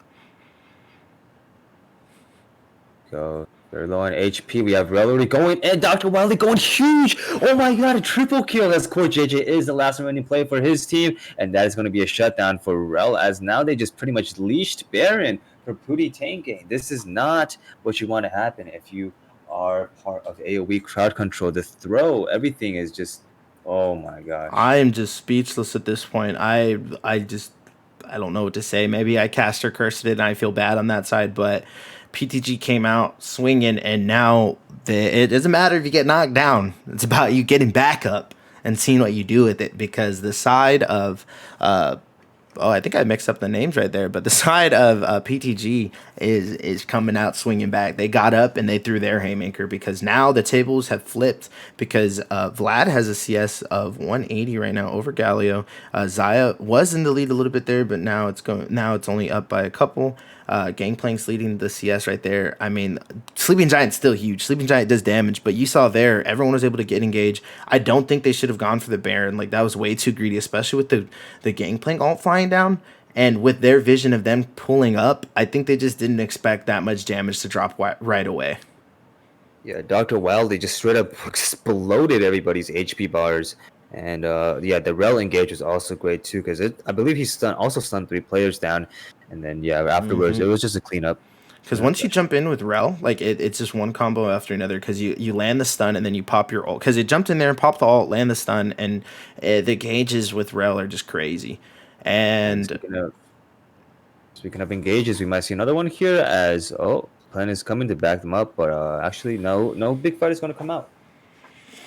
Go. Very low on HP. We have Rellery going and Dr. Wildly going huge. Oh my god, a triple kill as Core JJ is the last remaining play for his team. And that is going to be a shutdown for Rel as now they just pretty much leashed Baron for Puri Tenge. This is not what you want to happen if you are part of AoE crowd control. The throw, everything is just, oh my god. I am just speechless at this point. I don't know what to say. Maybe I cast or cursed it and I feel bad on that side, but PTG came out swinging, and now it doesn't matter if you get knocked down. It's about you getting back up and seeing what you do with it, because the side of I think I mixed up the names right there, but the side of PTG is coming out swinging back. They got up and they threw their haymaker, because now the tables have flipped, because Vlad has a CS of 180 right now over Galio. Zaya was in the lead a little bit there, but now it's only up by a couple. Gangplank's leading the CS right there. I mean, Sleeping Giant's still huge. Sleeping Giant does damage, but you saw there, everyone was able to get engaged. I don't think they should have gone for the Baron. Like, that was way too greedy, especially with the Gangplank ult flying down. And with their vision of them pulling up, I think they just didn't expect that much damage to drop right away. Yeah, Dr. Wildly just straight up exploded everybody's HP bars. And the Rel engage was also great too, because I believe he also stunned 3 players down, and then afterwards it was just a cleanup. Because once you jump in with Rel, like it's just one combo after another, because you land the stun and then you pop your ult. Because it jumped in there, popped the ult, land the stun, and the gauges with Rel are just crazy. And And speaking of engages, we might see another one here as Plan is coming to back them up, but actually no big fight is gonna come out.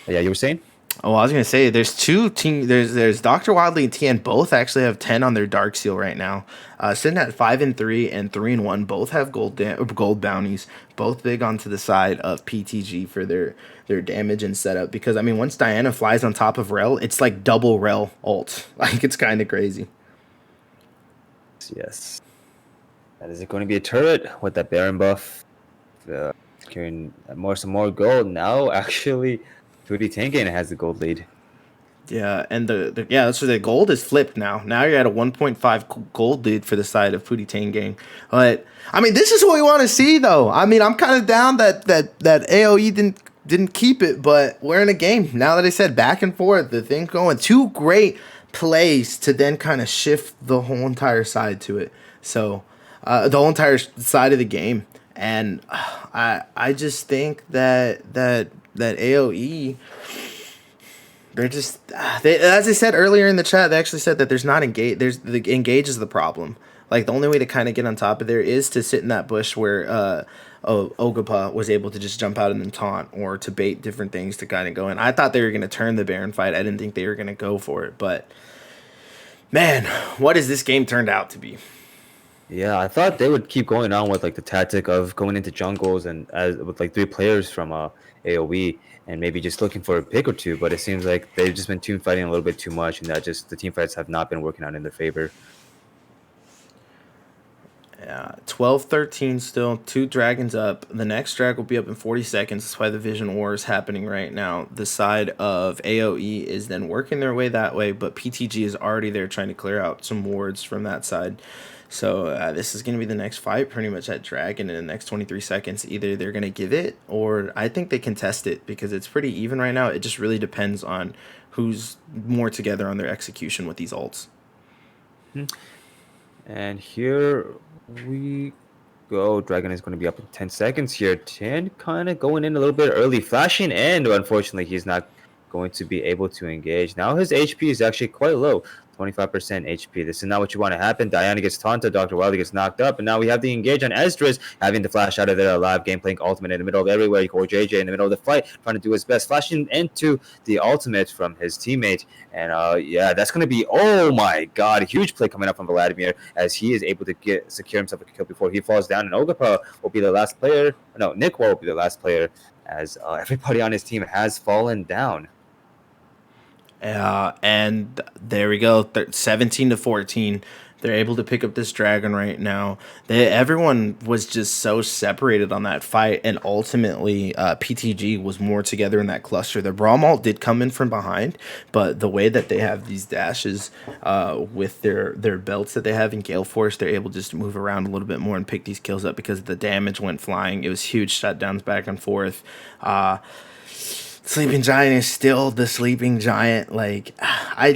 Yeah, you were saying? oh, I was gonna say there's two team. There's Doctor Wildly and TN both actually have 10 on their Dark Seal right now, sitting at 5-3 and 3-1. Both have gold bounties. Both big onto the side of PTG for their damage and setup. Because I mean, once Diana flies on top of Rel, it's like double Rel ult. Like it's kind of crazy. Yes. That is it going to be a turret with that Baron buff? Securing some more gold now. Actually, Foodie Tengen has the gold lead. Yeah, and so the gold is flipped now. Now you're at a 1.5 gold lead for the side of Pootie Gang. But I mean, this is what we want to see, though. I mean, I'm kind of down that AOE didn't keep it, but we're in a game now that I said back and forth. The thing going, two great plays to then kind of shift the whole entire side to it. So the whole entire side of the game, and I just think that AOE. They're just as I said earlier in the chat, they actually said that there's not engage. There's the engage is the problem. Like the only way to kind of get on top of there is to sit in that bush where Ogapa was able to just jump out and then taunt or to bait different things to kind of go in. I thought they were going to turn the Baron fight. I didn't think they were going to go for it. But man, what has this game turned out to be? Yeah, I thought they would keep going on with like the tactic of going into jungles and with like 3 players from AOE and maybe just looking for a pick or two, but it seems like they've just been team fighting a little bit too much, and that just the team fights have not been working out in their favor. Yeah, 12-13 still, 2 dragons up. The next drag will be up in 40 seconds. That's why the Vision War is happening right now. The side of AOE is then working their way that way, but PTG is already there trying to clear out some wards from that side. So this is going to be the next fight, pretty much at Dragon in the next 23 seconds. Either they're going to give it, or I think they contest it because it's pretty even right now. It just really depends on who's more together on their execution with these ults. And here we go. Dragon is going to be up in 10 seconds here. 10 kind of going in a little bit early, flashing, and unfortunately he's not going to be able to engage. Now his HP is actually quite low. 25% HP. This is not what you want to happen. Diana gets taunted. Dr. Wildly gets knocked up. And now we have the engage on Esdras having to flash out of there alive. Game playing ultimate in the middle of everywhere. Or JJ in the middle of the fight trying to do his best. Flashing into the ultimate from his teammate. And yeah, that's going to be, oh my god, a huge play coming up from Vladimir as he is able to secure himself a kill before he falls down. And Ogapa will be the last player. No, Nick will be the last player as everybody on his team has fallen down. And there we go, 17-14. They're able to pick up this dragon right now. Everyone was just so separated on that fight, and ultimately PTG was more together in that cluster. The Braum ult did come in from behind, but the way that they have these dashes with their belts that they have in Gale Force, they're able just to move around a little bit more and pick these kills up because the damage went flying. It was huge shutdowns back and forth. Sleeping Giant is still the Sleeping Giant. Like, I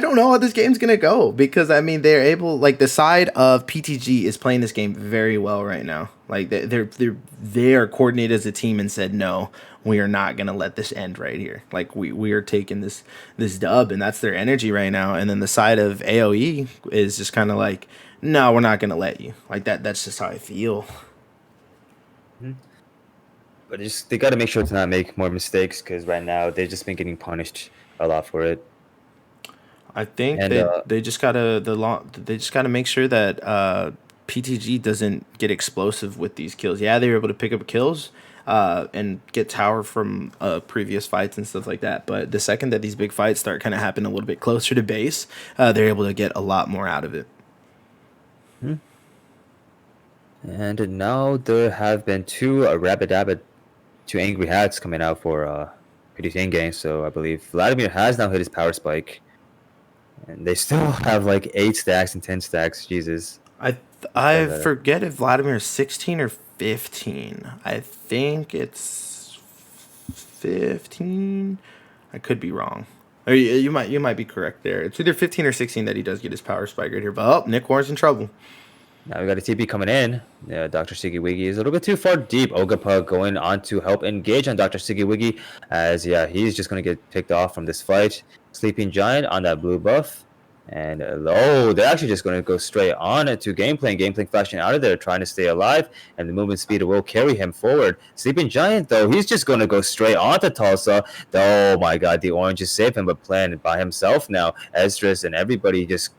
don't know how this game's gonna go because I mean they're able, like the side of PTG is playing this game very well right now. Like they are coordinated as a team and said no, we are not gonna let this end right here. Like we are taking this dub, and that's their energy right now. And then the side of AOE is just kind of like, no, we're not gonna let you. Like that's just how I feel. Mm-hmm. But they got to make sure to not make more mistakes because right now they've just been getting punished a lot for it. I think they just gotta make sure that PTG doesn't get explosive with these kills. Yeah, they were able to pick up kills and get tower from previous fights and stuff like that. But the second that these big fights start kind of happening a little bit closer to base, they're able to get a lot more out of it. And now there have been 2 Rabbit 2 Angry Hats coming out for Pity Tengen, so I believe Vladimir has now hit his power spike. And they still have like 8 stacks and 10 stacks. Jesus. I forget if Vladimir is 16 or 15. I think it's 15. I could be wrong. Or you might be correct there. It's either 15 or 16 that he does get his power spike right here. But Nick Warren's in trouble. Now we got a TP coming in. Dr. Siggy Wiggy is a little bit too far deep. Ogapa going on to help engage on Dr. Siggy Wiggy as, yeah, he's just going to get picked off from this fight. Sleeping Giant on that blue buff. And oh, they're actually just going to go straight on it to Gameplay. And Gameplay flashing out of there, trying to stay alive. And the movement speed will carry him forward. Sleeping Giant, though, he's just going to go straight onto Tulsa. Oh my God, the orange is safe him, but playing by himself now. Esdras and everybody just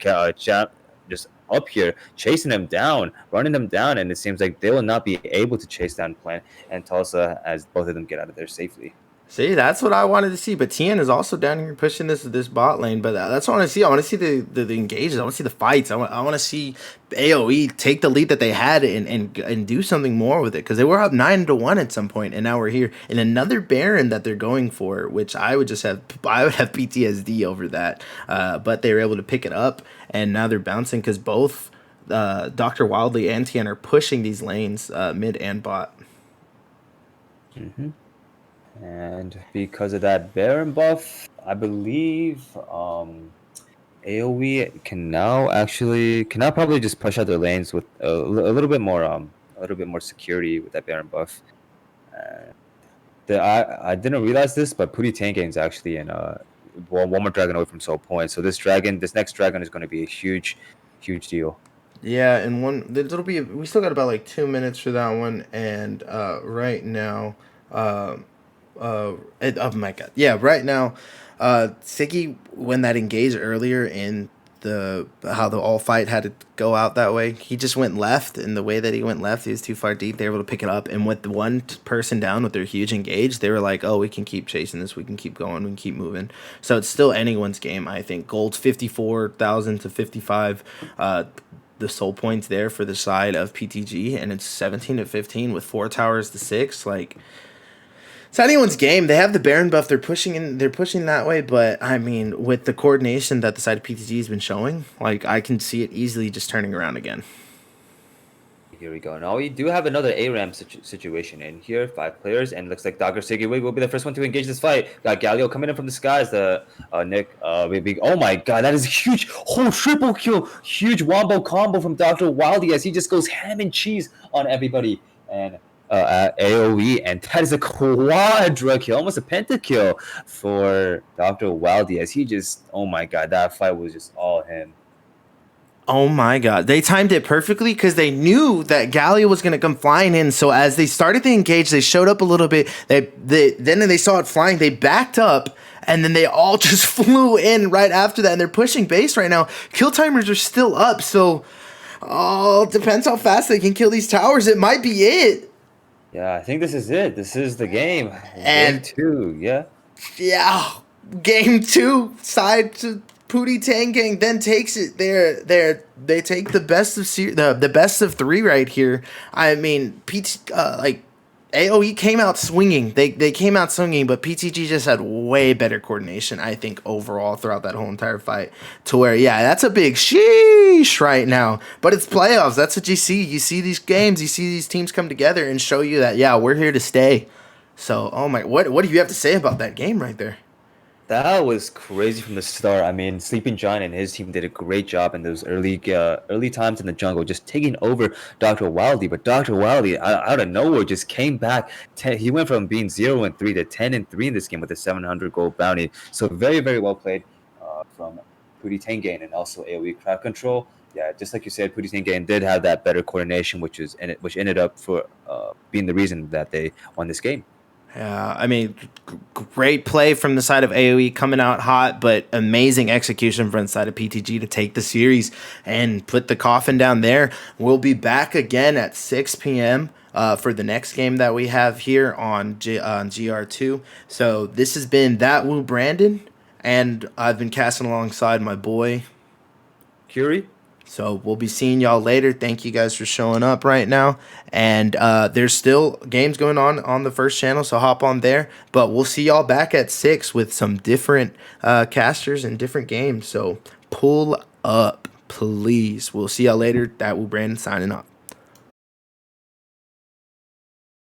up here, chasing him down, running him down. And it seems like they will not be able to chase down Plan and Tulsa as both of them get out of there safely. See, that's what I wanted to see. But Tien is also down here pushing this bot lane. But that's what I want to see. I want to see the engages. I want to see the fights. I want to see AOE take the lead that they had and do something more with it, because they were up 9-1 at some point, and now we're here in another Baron that they're going for, which I would have PTSD over that. But they were able to pick it up, and now they're bouncing because both Dr. Wildly and Tien are pushing these lanes, mid and bot. Mm-hmm. And because of that Baron buff, I believe AoE can now probably just push out their lanes with a little bit more security with that Baron buff. I didn't realize this, but Puri Tanking is actually in one more dragon away from Soul Point. So this next dragon is going to be a huge deal. Yeah, and we still got about like 2 minutes for that one, and right now. Oh my God! Yeah, right now, Siggy, when that engaged earlier in how the all fight had to go out that way, he just went left, and the way that he went left, he was too far deep. They were able to pick it up, and with the one person down with their huge engage, they were like, "Oh, we can keep chasing this. We can keep going. We can keep moving." So it's still anyone's game. I think Gold's 54,000 to 55. The soul points there for the side of PTG, and it's 17-15 with 4 towers to 6. Like, it's anyone's game. They have the Baron buff. They're pushing that way. But I mean, with the coordination that the side of PTG has been showing, like, I can see it easily just turning around again. Here we go. Now we do have another ARAM situation in here. 5 players, and looks like Dr. Siggy will be the first one to engage this fight. Got Galio coming in from the skies. The Nick, oh my God, that is a huge, triple kill, huge wombo combo from Dr. Wildy as he just goes ham and cheese on everybody. And AoE, and that is a quadra kill, almost a pentakill for Dr. Wildy as he just, oh my God, that fight was just all him. Oh my God. They timed it perfectly because they knew that Galio was going to come flying in. So as they started to engage, they showed up a little bit. Then they saw it flying. They backed up, and then they all just flew in right after that. And they're pushing base right now. Kill timers are still up. So, it depends how fast they can kill these towers. It might be it. Yeah, I think this is it. This is the game. And game 2, yeah. Yeah, game 2, side to Puri Tanking then takes it. They take the best of the best of 3 right here. I mean, AOE came out swinging. They came out swinging, but PTG just had way better coordination, I think, overall throughout that whole entire fight. To where, yeah, that's a big sheesh right now. But it's playoffs. That's what you see. You see these games. You see these teams come together and show you that, yeah, we're here to stay. So, what do you have to say about that game right there? That was crazy from the start. I mean, Sleeping Giant and his team did a great job in those early times in the jungle, just taking over Dr. Wildy. But Dr. Wildy, out of nowhere, just came back. He went from being 0-3 to 10-3 in this game with a 700 gold bounty. So very, very well played from Puri Tanking and also AoE crowd control. Yeah, just like you said, Puri Tanking did have that better coordination, which ended up for being the reason that they won this game. Yeah, I mean, great play from the side of AoE coming out hot, but amazing execution from the side of PTG to take the series and put the coffin down there. We'll be back again at 6 p.m. For the next game that we have here on GR2. So this has been That Woo Brandon, and I've been casting alongside my boy Curie. So we'll be seeing y'all later. Thank you guys for showing up right now. And there's still games going on the first channel, so hop on there. But we'll see y'all back at 6 with some different casters and different games. So pull up, please. We'll see y'all later. That will Brandon signing off.